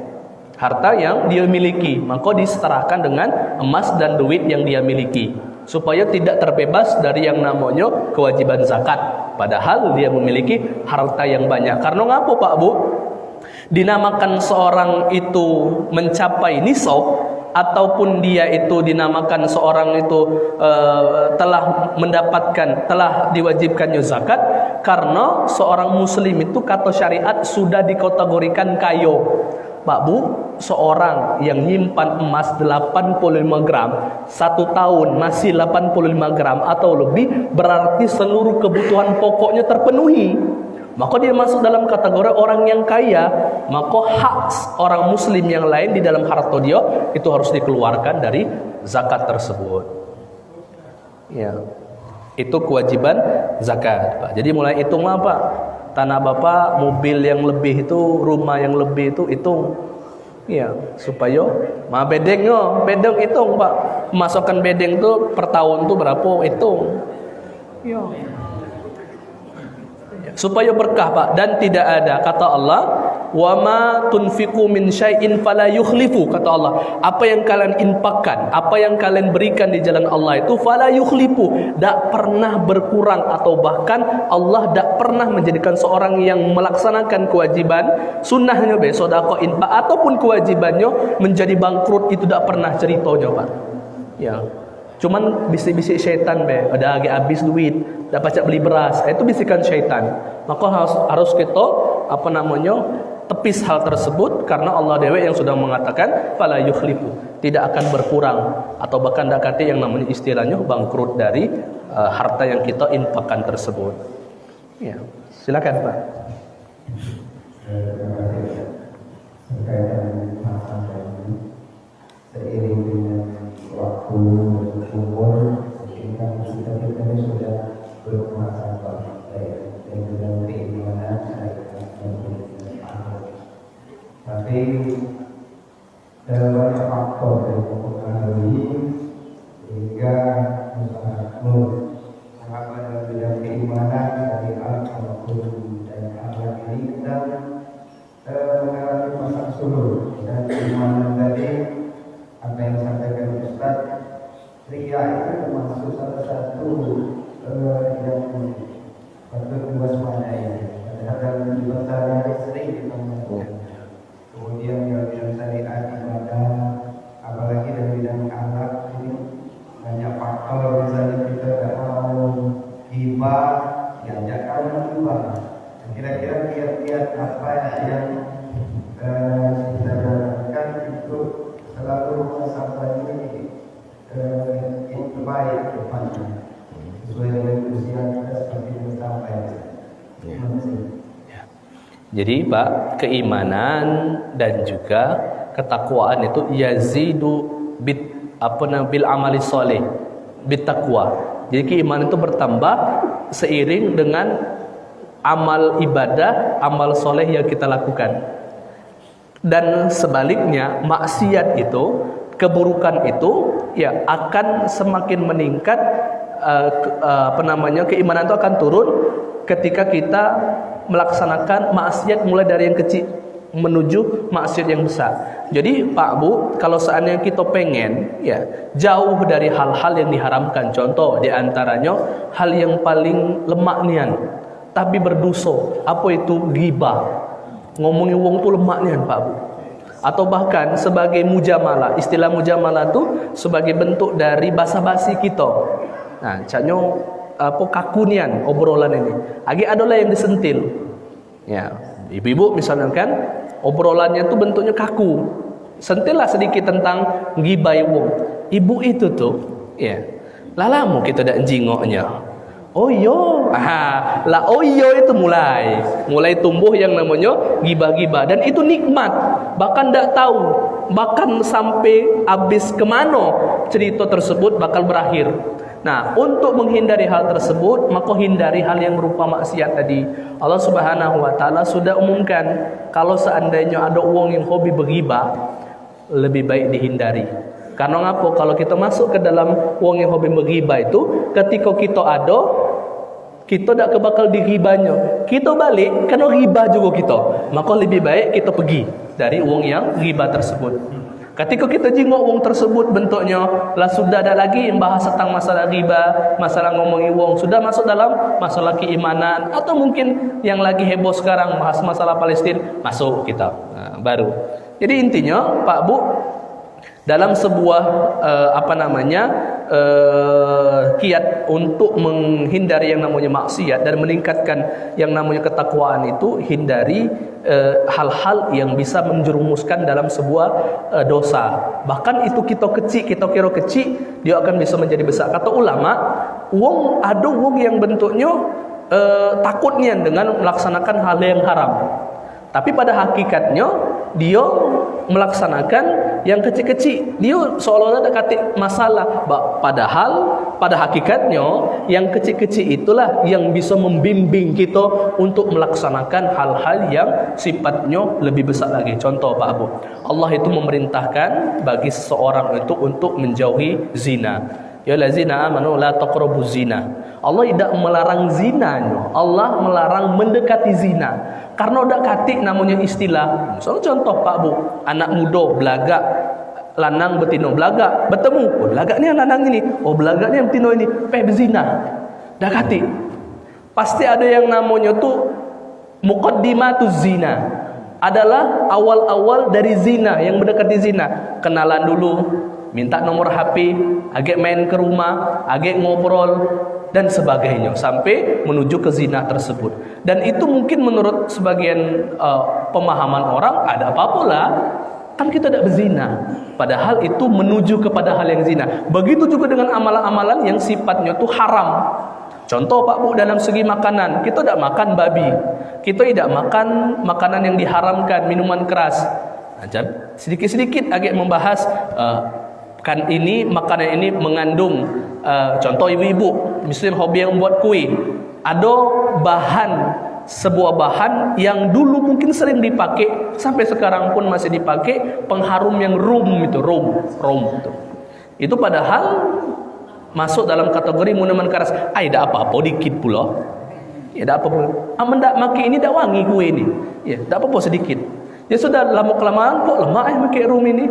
harta yang dia miliki, maka disetarakan dengan emas dan duit yang dia miliki, supaya tidak terbebas dari yang namanya kewajiban zakat, padahal dia memiliki harta yang banyak. Karena ngapa Pak Bu? Dinamakan seorang itu mencapai nisab, ataupun dia itu dinamakan seorang itu telah diwajibkannya zakat, karena seorang muslim itu kata syariat sudah dikategorikan kaya. Pak Bu, seorang yang nyimpan emas 85 gram 1 tahun masih 85 gram atau lebih, berarti seluruh kebutuhan pokoknya terpenuhi, maka dia masuk dalam kategori orang yang kaya. Maka hak orang muslim yang lain di dalam harta dia itu harus dikeluarkan dari zakat tersebut. Ya, itu kewajiban zakat, Pak. Jadi mulai hitung apa? Tanah Bapak, mobil yang lebih itu, rumah yang lebih itu hitung. Ya, supaya bedeng hitung, Pak. Masukkan bedeng itu per tahun itu berapa, hitung. Ya. Supaya berkah, Pak, dan tidak ada, kata Allah, wa ma tunfiqu min syai'in fala yukhlifu, kata Allah, apa yang kalian infakkan, apa yang kalian berikan di jalan Allah itu fala yukhlifu, tak pernah berkurang, atau bahkan Allah tak pernah menjadikan seorang yang melaksanakan kewajiban sunnahnya sedekah, infak ataupun kewajibannya menjadi bangkrut. Itu tak pernah ceritanya, Pak. Ya, cuman bisik-bisik syaitan ada lagi habis duit, dah pacak beli beras, itu bisikan syaitan. Maka harus kita tepis hal tersebut, karena Allah dewa yang sudah mengatakan fala yukhlifu, tidak akan berkurang, atau bahkan dak kate yang namanya istilahnya bangkrut dari harta yang kita infakkan tersebut. Ya, silakan Pak. Seiring dengan waktu umur, kita sudah belum masa dengan keinginan Tapi banyak faktor yang mempengaruhi sehingga masyarakat sangat dalam bidang keimanan dari al-Quran dan akhlak ini sedang mengalami pasang surut. Dan keimanan tadi apa yang disampaikan Ustaz, ria itu termasuk salah satu yang patut diwaspadai. Padahal dalam kehidupan sehari-hari sering kita melakukan. Kemudian dalam bidang syariat ibadah, apalagi dalam bidang akhlak ini banyak faktor. Misalnya kita tidak mau hibah, diajak kawan hibah. Kira-kira kiat-kiat apa yang kita lakukan itu selalu sampai ini yang terbaik depannya sesuai dengan usia kita seperti yang disampaikan. Jadi Pak, keimanan dan juga ketakwaan itu yazidu bil amali soleh, bit taqwa. Jadi keimanan itu bertambah seiring dengan amal ibadah, amal soleh yang kita lakukan. Dan sebaliknya, maksiat itu, keburukan itu ya akan semakin meningkat. Keimanan itu akan turun ketika kita melaksanakan maksiat mulai dari yang kecil menuju maksiat yang besar. Jadi Pak Bu, kalau seandainya kita pengen ya jauh dari hal-hal yang diharamkan, contoh diantaranya hal yang paling lemak nian tapi berdosa, apa itu ghibah, ngomongin wong tuh lemak nian Pak Bu. Atau bahkan sebagai mujamalah, istilah mujamalah itu sebagai bentuk dari basa-basi kita. Nah, caknya apa kakunian obrolan ini. Agi adalah yang disentil. Ya, ibu-ibu misalnya kan obrolannya itu bentuknya kaku. Sentillah sedikit tentang gibai wong. Ibu itu tuh, ya. Lah lama kita dak jingoknya. Oh yo, lah oh yo itu mulai tumbuh yang namanya gibah-gibah dan itu nikmat. Bahkan dak tahu, bahkan sampai habis kemana cerita tersebut bakal berakhir. Nah, untuk menghindari hal tersebut, maka hindari hal yang berupa maksiat tadi. Allah Subhanahu wa taala sudah umumkan kalau seandainya ada orang yang hobi berghibah, lebih baik dihindari. Karena ngapa? Kalau kita masuk ke dalam orang yang hobi berghibah itu, ketika kita ada, kita tak bakal dighibahnya. Kita balik, kena ghibah juga kita. Maka lebih baik kita pergi dari orang yang ghibah tersebut. Ketika kita jingok wong tersebut bentuknya lah sudah ada lagi membahas tentang masalah riba, masalah ngomongin wong, sudah masuk dalam masalah keimanan atau mungkin yang lagi heboh sekarang bahas masalah Palestina, masuk kita. Nah, baru. Jadi intinya Pak Bu, dalam sebuah kiat untuk menghindari yang namanya maksiat dan meningkatkan yang namanya ketakwaan itu, hindari hal-hal yang bisa menjerumuskan dalam sebuah dosa. Bahkan itu kita kira kecil, dia akan bisa menjadi besar. Kata ulama, ada wong yang bentuknya takutnya dengan melaksanakan hal yang haram. Tapi pada hakikatnya dia melaksanakan yang kecil-kecil. Dia seolah-olah ada kata masalah. Padahal pada hakikatnya yang kecil-kecil itulah yang bisa membimbing kita untuk melaksanakan hal-hal yang sifatnya lebih besar lagi. Contoh Pak Abu, Allah itu memerintahkan bagi seseorang itu untuk menjauhi zina. Ya lazina amanu la taqrabuz zina. Allah tidak melarang zinanya, Allah melarang mendekati zina. Karena udah katik namanya istilah. Misalnya contoh Pak Bu, anak muda belaga, lanang betino belaga, bertemu. Oh belaga ni lanang ini, oh belaga ni betino ini, berzina. Dah katik. Pasti ada yang namanya tuh muqaddimatuz zina. Adalah awal-awal dari zina, yang mendekati zina. Kenalan dulu, minta nomor HP, agak main ke rumah, agak ngobrol dan sebagainya sampai menuju ke zina tersebut. Dan itu mungkin menurut sebagian pemahaman orang ada apa-apa lah, kan kita tidak berzina. Padahal itu menuju kepada hal yang zina. Begitu juga dengan amalan-amalan yang sifatnya itu haram. Contoh Pak Bu, dalam segi makanan, kita tidak makan babi, kita tidak makan makanan yang diharamkan, minuman keras. Sedikit-sedikit agak membahas kan ini makanan ini mengandung contoh ibu-ibu misalnya hobi yang membuat kue, ada bahan sebuah bahan yang dulu mungkin sering dipakai, sampai sekarang pun masih dipakai, pengharum yang rum itu, rum itu. Itu padahal masuk dalam kategori minuman keras. Tidak apa-apa dikit pula. Ya, tidak apa-apa. Mendak make ini dak wangi kue ini. Ya, tidak apa-apa sedikit. Ya sudah, lama kelamaan kok lemak make rum ini.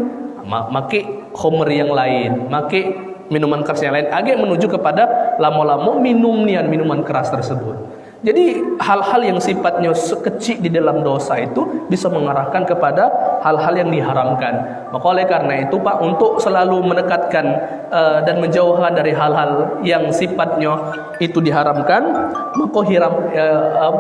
Make khamr yang lain, make minuman keras yang lain, agak menuju kepada lama-lama minuman keras tersebut. Jadi hal-hal yang sifatnya sekecil di dalam dosa itu bisa mengarahkan kepada hal-hal yang diharamkan. Maka oleh karena itu Pak, untuk selalu mendekatkan dan menjauhkan dari hal-hal yang sifatnya itu diharamkan, maka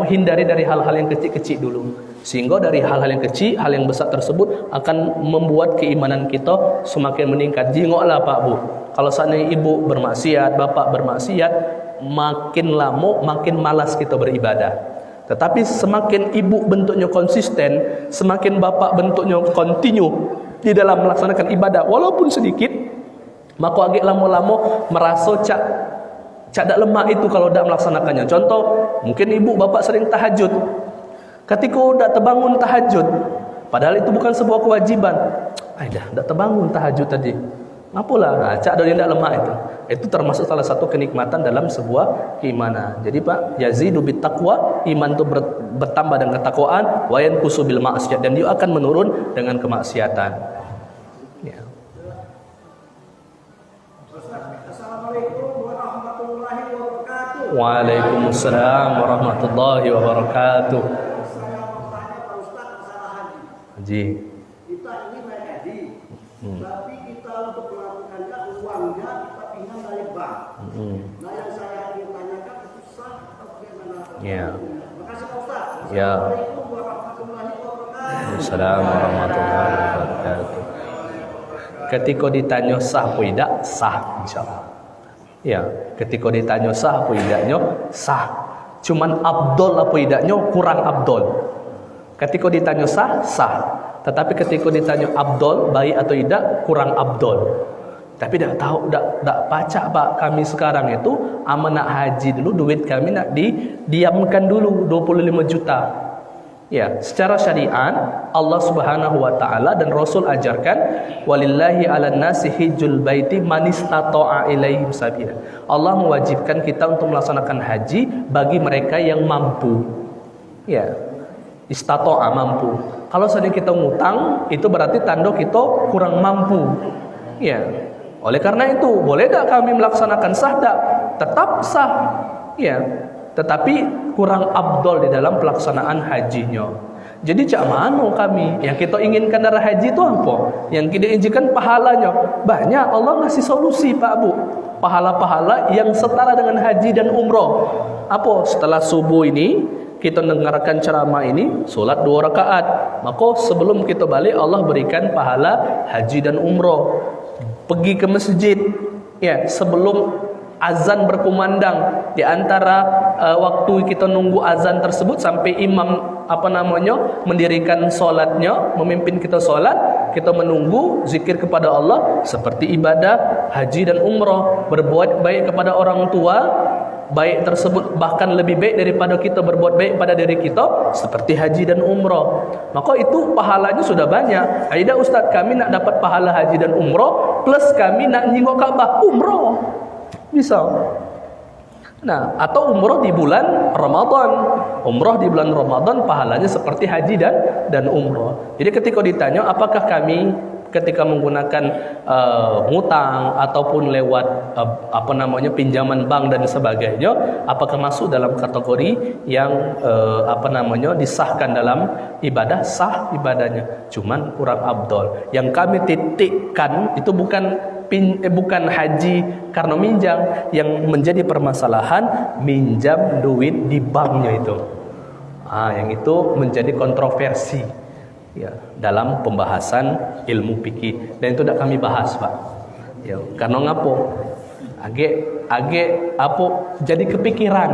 hindari dari hal-hal yang kecil-kecil dulu. Sehingga dari hal-hal yang kecil, hal yang besar tersebut akan membuat keimanan kita semakin meningkat. Jingoklah Pak Bu, kalau seandainya ibu bermaksiat, bapak bermaksiat, makin lama makin malas kita beribadah. Tetapi semakin ibu bentuknya konsisten, semakin bapak bentuknya continue di dalam melaksanakan ibadah walaupun sedikit, maka agak lama-lama merasa cak lemak itu kalau tidak melaksanakannya. Contoh, mungkin ibu bapak sering tahajud. Ketika tidak terbangun tahajud, padahal itu bukan sebuah kewajiban, tidak terbangun tahajud tadi, apalah, cak dari tidak lemak itu. Itu termasuk salah satu kenikmatan dalam sebuah keimanan. Jadi Pak, yazidu bit taqwa, iman itu bertambah dengan ketakwaan, wa yanqusu bil ma'siyat, dan dia akan menurun dengan kemaksiatan. Ya. Assalamualaikum warahmatullahi wabarakatuh. Waalaikumsalam warahmatullahi wabarakatuh. Saya mau tanya Pak Ustaz masalah haji. Haji. Kita ini naik haji, tapi kita untuk melakukannya uangnya kita pinjam dari bank. Nah yang saya ingin tanyakan itu sah atau bagaimana? Ya. Makasih Pak Ustaz. Ya. Assalamualaikum warahmatullahi wabarakatuh. Assalamualaikum warahmatullahi wabarakatuh. Ketika ditanya sah atau tidak, sah insyaallah. Ya, ketika ditanya sah atau tidaknya, sah. Cuman abdol apa tidaknya kurang abdol. Ketika ditanya sah, sah. Tetapi ketika ditanya abdol, baik atau tidak, kurang abdol. Tapi dah tahu, dah pacak Pak, kami sekarang itu amanah haji dulu, duit kami nak didiamkan dulu 25 juta. Ya, secara syariat Allah Subhanahu wa taala dan Rasul ajarkan walillahi 'alan nasi hijjul baiti man istata'a ilaihi sabila. Allah mewajibkan kita untuk melaksanakan haji bagi mereka yang mampu. Ya. Istata'a, mampu. Kalau saja kita ngutang, itu berarti tanda kita kurang mampu. Ya. Oleh karena itu, boleh tak kami melaksanakan sah tak? Tetap sah. Ya. Tetapi kurang abdol di dalam pelaksanaan hajinya. Jadi cak mana kami? Yang kita inginkan dari haji itu apa? Yang kita inginkan pahalanya. Banyak, Allah ngasih solusi Pak Bu. Pahala-pahala yang setara dengan haji dan umroh. Apa? Setelah subuh ini kita dengarkan ceramah ini, solat 2 rakaat. Maka sebelum kita balik, Allah berikan pahala haji dan umroh. Pergi ke masjid, ya, sebelum azan berkumandang, di antara waktu kita nunggu azan tersebut sampai imam mendirikan solatnya, memimpin kita solat, kita menunggu zikir kepada Allah seperti ibadah haji dan umrah. Berbuat baik kepada orang tua, baik tersebut bahkan lebih baik daripada kita berbuat baik pada diri kita, seperti haji dan umrah. Maka itu pahalanya sudah banyak. Aida Ustaz, kami nak dapat pahala haji dan umrah plus kami nak nyingok Ka'bah, umrah bisa. Nah, atau umrah di bulan Ramadan. Umrah di bulan Ramadan pahalanya seperti haji dan umrah. Jadi ketika ditanya apakah kami ketika menggunakan ngutang ataupun lewat pinjaman bank dan sebagainya, apakah masuk dalam kategori yang disahkan dalam ibadah? Sah ibadahnya, cuman kurang abdol. Yang kami titikkan itu bukan haji karena minjam. Yang menjadi permasalahan minjam duit di banknya itu. Yang itu menjadi kontroversi, ya, dalam pembahasan ilmu fikih, dan itu tidak kami bahas Pak. Ya, karena ngapo? Age jadi kepikiran.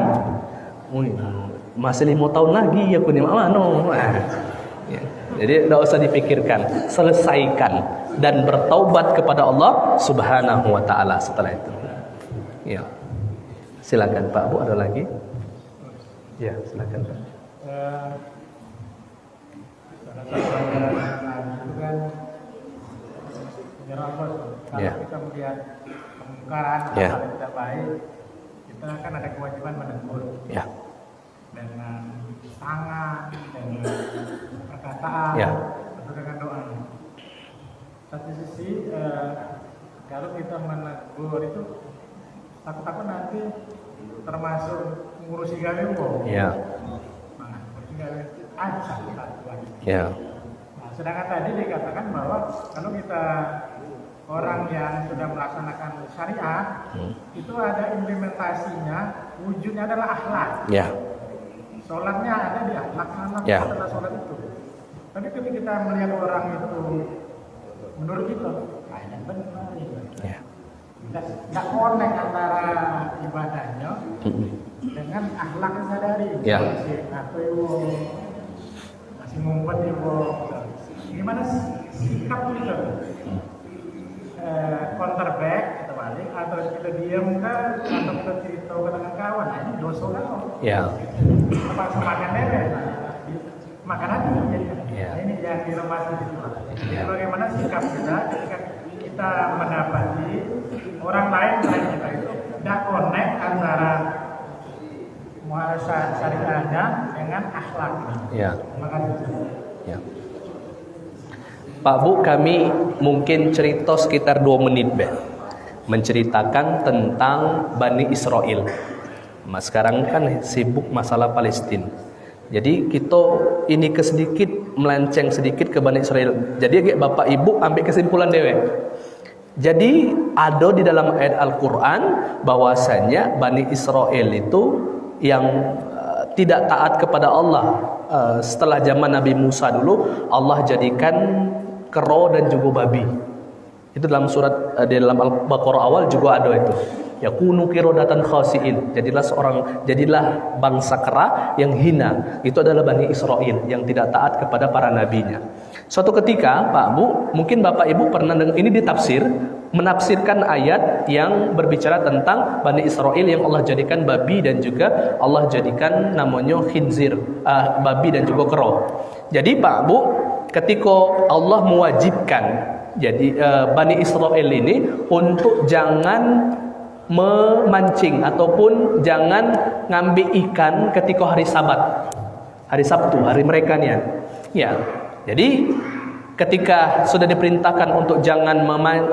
Masih 5 tahun lagi aku ni mana? Ya, jadi tidak usah dipikirkan, selesaikan dan bertaubat kepada Allah Subhanahu wa taala setelah itu. Ya. Silakan Pak Bu, ada lagi? Ya, silakan Pak. salah satu ajaran Nabi itu kan menyerah bos. Kalau kita melihat kemungkaran hal yang tidak baik, kita kan ada kewajiban menegur dengan tangan, dengan perkataan, atau dengan doa. Satu sisi kalau kita menegur itu takut-takut nanti termasuk mengurusi gawe wong. Nah, ngurusi gawe aja satuan. Nah, sedangkan tadi dikatakan bahwa kalau kita orang yang sudah melaksanakan syariat, itu ada implementasinya, wujudnya adalah akhlak. Sholatnya ada di akhlak, adalah sholat itu. Tapi ketika kita melihat orang itu, menurut kita, kayaknya benar ya. Tidak connect antara ibadahnya dengan akhlak sadari. Masih ngumpet ibu. Gimana sikap kita? Counter back kita balik, atau kita diam kan, atau kita cerita ke dengan kawan. Nah, ini dosa kan? Apa semakan lele? Makanan itu jadi. Ini yang diremati itu. Bagaimana sikap kita ketika kita mendapati orang lain selain kita itu tidak connect antara muasabah syariahnya dengan akhlaknya. Terima kasih. Pak Bu, kami mungkin cerita sekitar 2 menit menceritakan tentang Bani Israel. Mas sekarang kan sibuk masalah Palestina. Jadi kita ini sedikit melenceng sedikit ke Bani Israel. Jadi Bapak Ibu ambil kesimpulan dewe. Jadi ada di dalam ayat Al-Quran bahwasanya Bani Israel itu yang tidak taat kepada Allah. Setelah zaman Nabi Musa dulu, Allah jadikan kero dan juga babi. Itu dalam surat di dalam Al-Baqarah awal juga ada itu. Yakunu qiradatan khasiin. Jadilah bangsa kera yang hina. Itu adalah Bani Israel yang tidak taat kepada para nabinya. Suatu ketika, Pak Bu, mungkin Bapak Ibu pernah dengar ini ditafsir, menafsirkan ayat yang berbicara tentang Bani Israel yang Allah jadikan babi dan juga Allah jadikan namanya khinzir, babi dan juga kero. Jadi Pak Bu, ketika Allah mewajibkan Bani Israel ini untuk jangan memancing ataupun jangan ngambil ikan ketika hari Sabat, hari Sabtu, hari mereka nih ya. Jadi ketika sudah diperintahkan untuk jangan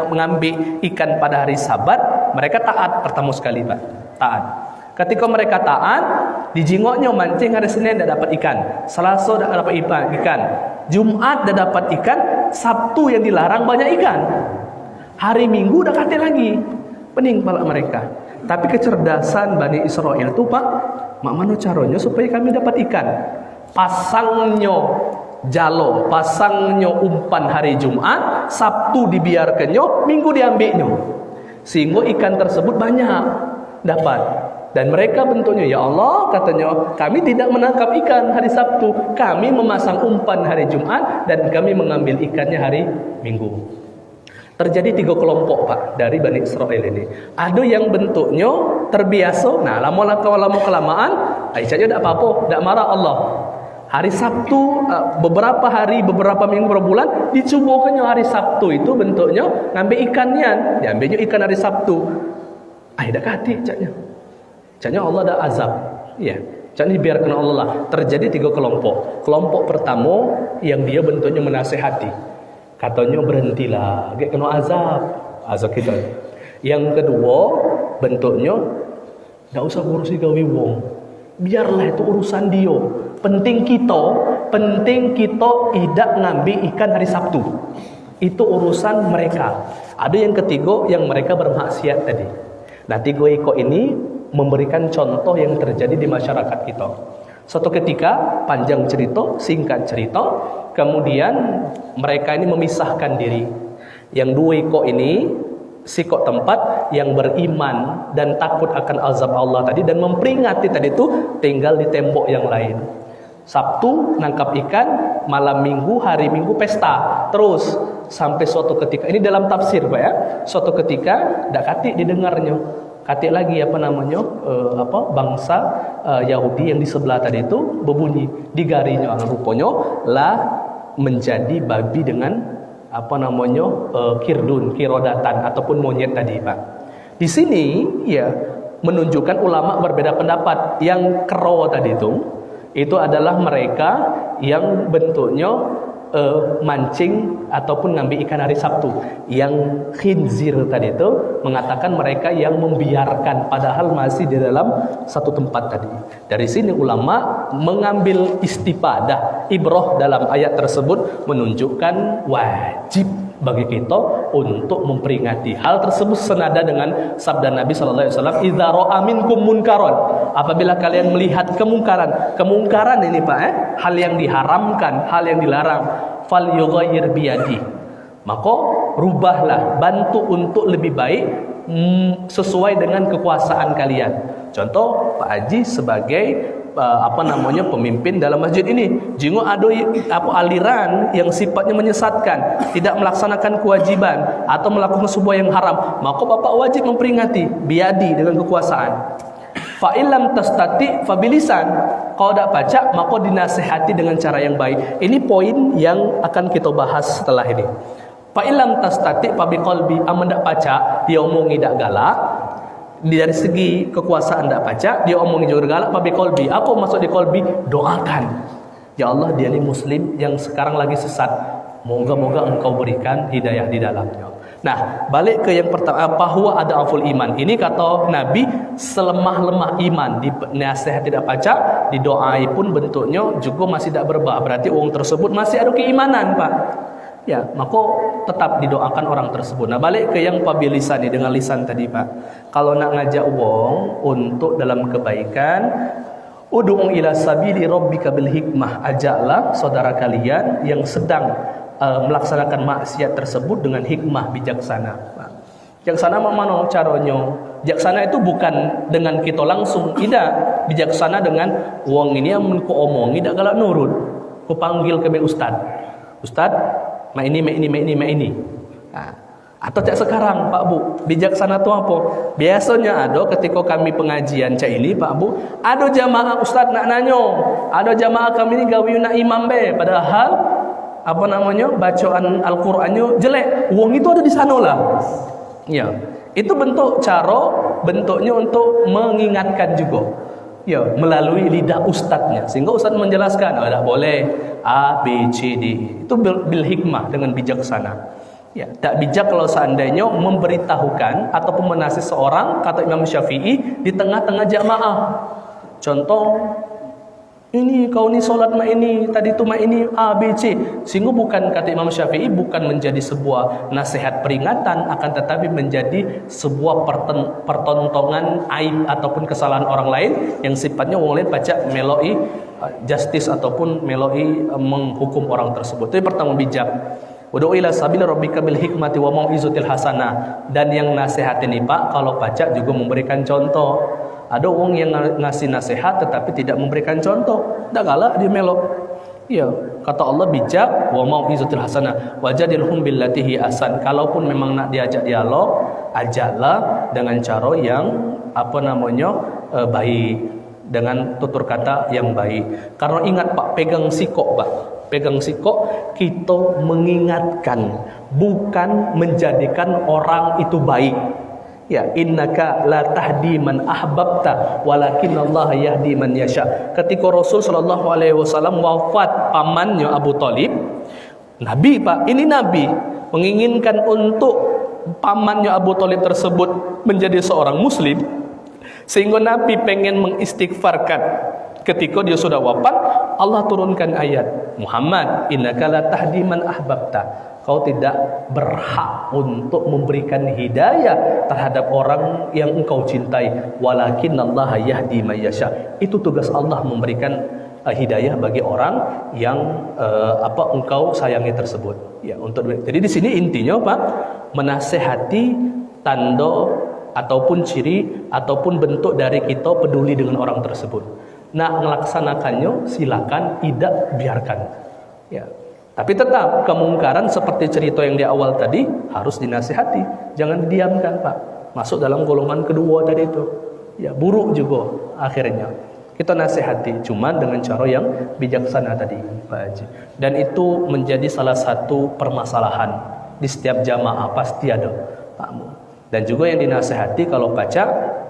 mengambil ikan pada hari Sabat, mereka taat pertama sekali Pak, taat. Ketika mereka taat, dijingoknya mancing hari Senin tidak dapat ikan, Selasa tidak dapat ikan, Jumat tidak dapat ikan, Sabtu yang dilarang banyak ikan, hari Minggu udah kate lagi, pening pala mereka. Tapi kecerdasan Bani Israel itu Pak, mana caranya supaya kami dapat ikan? Pasangnya jalo, pasangnya umpan hari Jumat, Sabtu dibiarkannya, Minggu diambilnya, sehingga ikan tersebut banyak dapat. Dan mereka bentuknya, ya Allah, katanya, kami tidak menangkap ikan hari Sabtu, kami memasang umpan hari Jumat dan kami mengambil ikannya hari Minggu. Terjadi 3 kelompok Pak dari Bani Israel ini. Ada yang bentuknya terbiasa, nah lama kelamaan, Aisyahnya tidak apa-apa, tidak marah Allah. Hari Sabtu, beberapa hari, beberapa minggu, beberapa bulan, dicobakannya hari Sabtu itu bentuknya ngambil ikannya, diambilnya ikan hari Sabtu. Tidak hati, caknya Allah ada azab. Ya, caknya biarkan Allah lah. Terjadi 3 kelompok. Kelompok pertama yang dia bentuknya menasehati, katanya berhentilah, gak kena azab kita. Yang kedua bentuknya, tidak usah ngurusi gawe wong, biarlah itu urusan dia. Penting kita tidak ngambil ikan hari Sabtu. Itu urusan mereka. Ada yang ketiga yang mereka bermaksiat tadi. Nah 3 ekor ini memberikan contoh yang terjadi di masyarakat kita. Suatu ketika, panjang cerita, singkat cerita, kemudian mereka ini memisahkan diri. Yang 2 ekor ini sikok tempat yang beriman dan takut akan azab Allah tadi dan memperingati tadi itu tinggal di tembok yang lain. Sabtu nangkap ikan, malam Minggu, hari Minggu pesta, terus sampai suatu ketika, ini dalam tafsir Pak ya, suatu ketika dak kati didengarnya, Katik lagi bangsa Yahudi yang di sebelah tadi itu berbunyi digarinya rupanya lah menjadi babi dengan kirodatan ataupun monyet tadi, Pak. Di sini ya menunjukkan ulama berbeda pendapat. Yang kero tadi itu adalah mereka yang bentuknya mancing ataupun ngambil ikan hari Sabtu. Yang khinzir tadi itu mengatakan mereka yang membiarkan padahal masih di dalam satu tempat tadi. Dari sini ulama mengambil istifadah ibrah dalam ayat tersebut menunjukkan wajib bagi kita untuk memperingati hal tersebut senada dengan sabda Nabi sallallahu alaihi wasallam, "Idza ra'a minkum munkaran." Apabila kalian melihat kemungkaran ini Pak, hal yang diharamkan, hal yang dilarang, fal yughayyir biyadi. Maka rubahlah, bantu untuk lebih baik sesuai dengan kekuasaan kalian. Contoh Pak Haji sebagai pemimpin dalam masjid ini, jinggo ada aliran yang sifatnya menyesatkan, tidak melaksanakan kewajiban atau melakukan sebuah yang haram, maka Bapak wajib memperingati biadi dengan kekuasaan. Fa illam tastati fabilisan. Kalau tidak baca maka dinasihati dengan cara yang baik. Ini poin yang akan kita bahas setelah ini. Fa illam tastati fabiqalbi, amun tidak baca dia omongi tidak galak. Dari segi kekuasaan tidak baca, dia omong juga galak, babi kolbi. Apa maksud di kolbi? Doakan. Ya Allah, dia ini muslim yang sekarang lagi sesat. Moga-moga engkau berikan hidayah di dalamnya. Nah, balik ke yang pertama, bahwa ada aful iman. Ini kata Nabi, selemah-lemah iman. Di nasihat tidak baca, di doai pun bentuknya juga masih tidak berubah. Berarti orang tersebut masih ada keimanan, Pak. Ya, maka tetap didoakan orang tersebut. Nah, balik ke yang pabilisan ini dengan lisan tadi, Pak. Kalau nak ngajak wong untuk dalam kebaikan, ud'u ila sabili rabbika bil hikmah. Ajaklah saudara kalian yang sedang melaksanakan maksiat tersebut dengan hikmah bijaksana. Pak. Bijaksana mana caranya? Bijaksana itu bukan dengan kita langsung, tidak. Bijaksana dengan wong ini yang ku omongi dak galak nurut. Ku panggil ke ustaz. Ustaz, mak ini. Nah, atau cak sekarang Pak Bu, bijaksana itu apa? Biasanya ada ketika kami pengajian cak ini Pak Bu, ada jamaah ustaz nak nanyo, ada jamaah kami ini gawi nak imam be, padahal bacaan Al-Qur'annya jelek. Wong itu ada di sana lah. Ya, itu bentuknya untuk mengingatkan juga. Ya, melalui lidah ustadznya, sehingga ustadz menjelaskan, tidak boleh A, B, C, D. Itu bil hikmah, dengan bijaksana. Ya, tak bijak kalau seandainya memberitahukan ataupun menasih seorang, kata Imam Syafi'i, di tengah-tengah jamaah. Contoh, ini kau ni solat mak ini, tadi tu mak ini A, B, C. Sehingga bukan, kata Imam Syafi'i, bukan menjadi sebuah nasihat peringatan, akan tetapi menjadi sebuah pertontongan aib ataupun kesalahan orang lain yang sifatnya orang lain baca meloi justice ataupun meloi menghukum orang tersebut. Itu yang pertama, bijak. Ud'u ila sabil rabbika bil hikmati wa mau'izatil hasanah. Dan yang nasihat ini Pak, kalau baca juga memberikan contoh. Ada orang yang ngasih nasihat tetapi tidak memberikan contoh, dak galak dia melok. Iya, kata Allah bijak, wa mau'izatil hasanah wajadilhum billati hi ahsan. Kalaupun memang nak diajak dialog, ajaklah dengan cara yang baik, dengan tutur kata yang baik. Karena ingat Pak, pegang sikok Pak. Pegang sikok, kita mengingatkan, bukan menjadikan orang itu baik. Ya, innaka la tahdi man ahbabta walakinallaha yahdi man yasha. Ketika Rasul sallallahu alaihi wasallam wafat pamannya Abu Thalib, Nabi Pak, ini Nabi menginginkan untuk pamannya Abu Thalib tersebut menjadi seorang muslim, sehingga Nabi pengen mengistighfarkan. Ketika dia sudah wafat, Allah turunkan ayat, Muhammad, innaka la tahdi man ahbabta. Kau tidak berhak untuk memberikan hidayah terhadap orang yang engkau cintai. Walakinallaha yahdi man yasha. Itu tugas Allah, memberikan hidayah bagi orang yang engkau sayangi tersebut. Ya, jadi di sini intinya Pak, menasehati tanda ataupun ciri ataupun bentuk dari kita peduli dengan orang tersebut. Nah, melaksanakannya silakan, tidak biarkan. Ya. Tapi tetap kemungkaran seperti cerita yang di awal tadi harus dinasihati, jangan didiamkan Pak. masuk dalam golongan kedua tadi itu. Ya, buruk juga akhirnya. Kita nasihati, cuman dengan cara yang bijaksana tadi, Pak Haji. Dan itu menjadi salah satu permasalahan di setiap jamaah, pasti ada, Pak Mu. Dan juga yang dinasihati kalau baca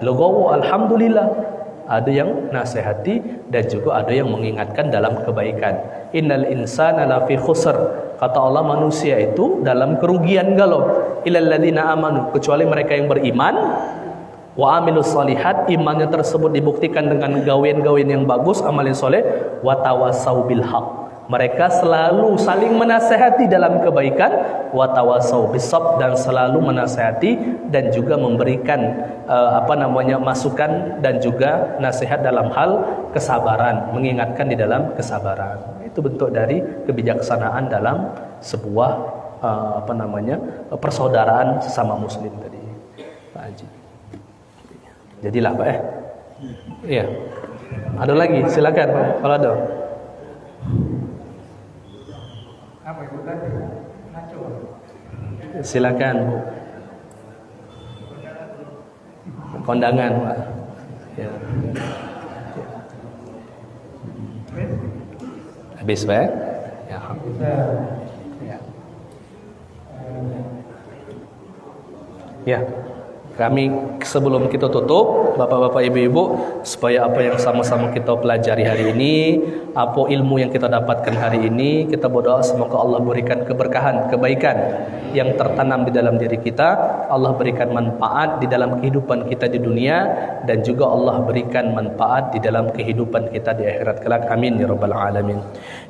logowo alhamdulillah. Ada yang nasihati dan juga ada yang mengingatkan dalam kebaikan. Innal insana lafi khusr. Kata Allah, manusia itu dalam kerugian galau. Illal ladzina amanu, kecuali mereka yang beriman. Wa amilus solihat, imannya tersebut dibuktikan dengan gawean-gawean yang bagus, amal yang soleh. Wa tawasau bil haq, mereka selalu saling menasehati dalam kebaikan. Wa tawasau bisab, dan selalu menasehati dan juga memberikan masukan dan juga nasihat dalam hal kesabaran, mengingatkan di dalam kesabaran. Itu bentuk dari kebijaksanaan dalam sebuah persaudaraan sesama muslim tadi, Pak Haji. Jadilah Pak Iya. Ada lagi, silakan Pak, kalau ada. Apa ibu tadi? Ngaco. Silakan Bu. Kondangan Pak. Ya. Habis Pak? Ya. Ya. Kami sebelum kita tutup, Bapak-bapak, Ibu-ibu, supaya apa yang sama-sama kita pelajari hari ini, apa ilmu yang kita dapatkan hari ini, kita berdoa semoga Allah berikan keberkahan, kebaikan yang tertanam di dalam diri kita. Allah berikan manfaat di dalam kehidupan kita di dunia, dan juga Allah berikan manfaat di dalam kehidupan kita di akhirat kelak. Amin ya rabbal alamin.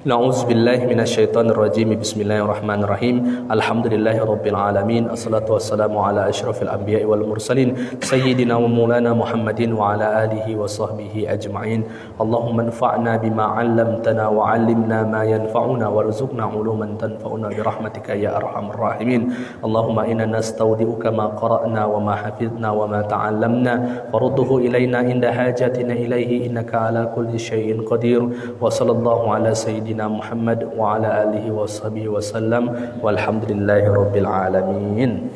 Na'udzubillahi minasyaitonir rajim. Bismillahirrahmanirrahim. Alhamdulillahirabbil alamin. Assalatu wassalamu ala asyrafil anbiya'i wal mursalin sayyidina wa maulana Muhammadin wa ala alihi wa sahbihi ajma'in. Allahumma anfa'na bima 'allamtana wa 'allimna ma yanfa'una warzuqna 'uluman tanfa'una bi rahmatika ya arhamar rahimin. Allahumma inna nastaudi'uka ma qara'na wa ma hafidhna wa ma ta'allamna farudduhu ilaina inda hajatina ilaihi innaka ala kulli syai'in qadir. Wa sallallahu ala sayyidina Muhammad wa ala alihi wa sahbihi wa sallam walhamdulillahi rabbil alamin.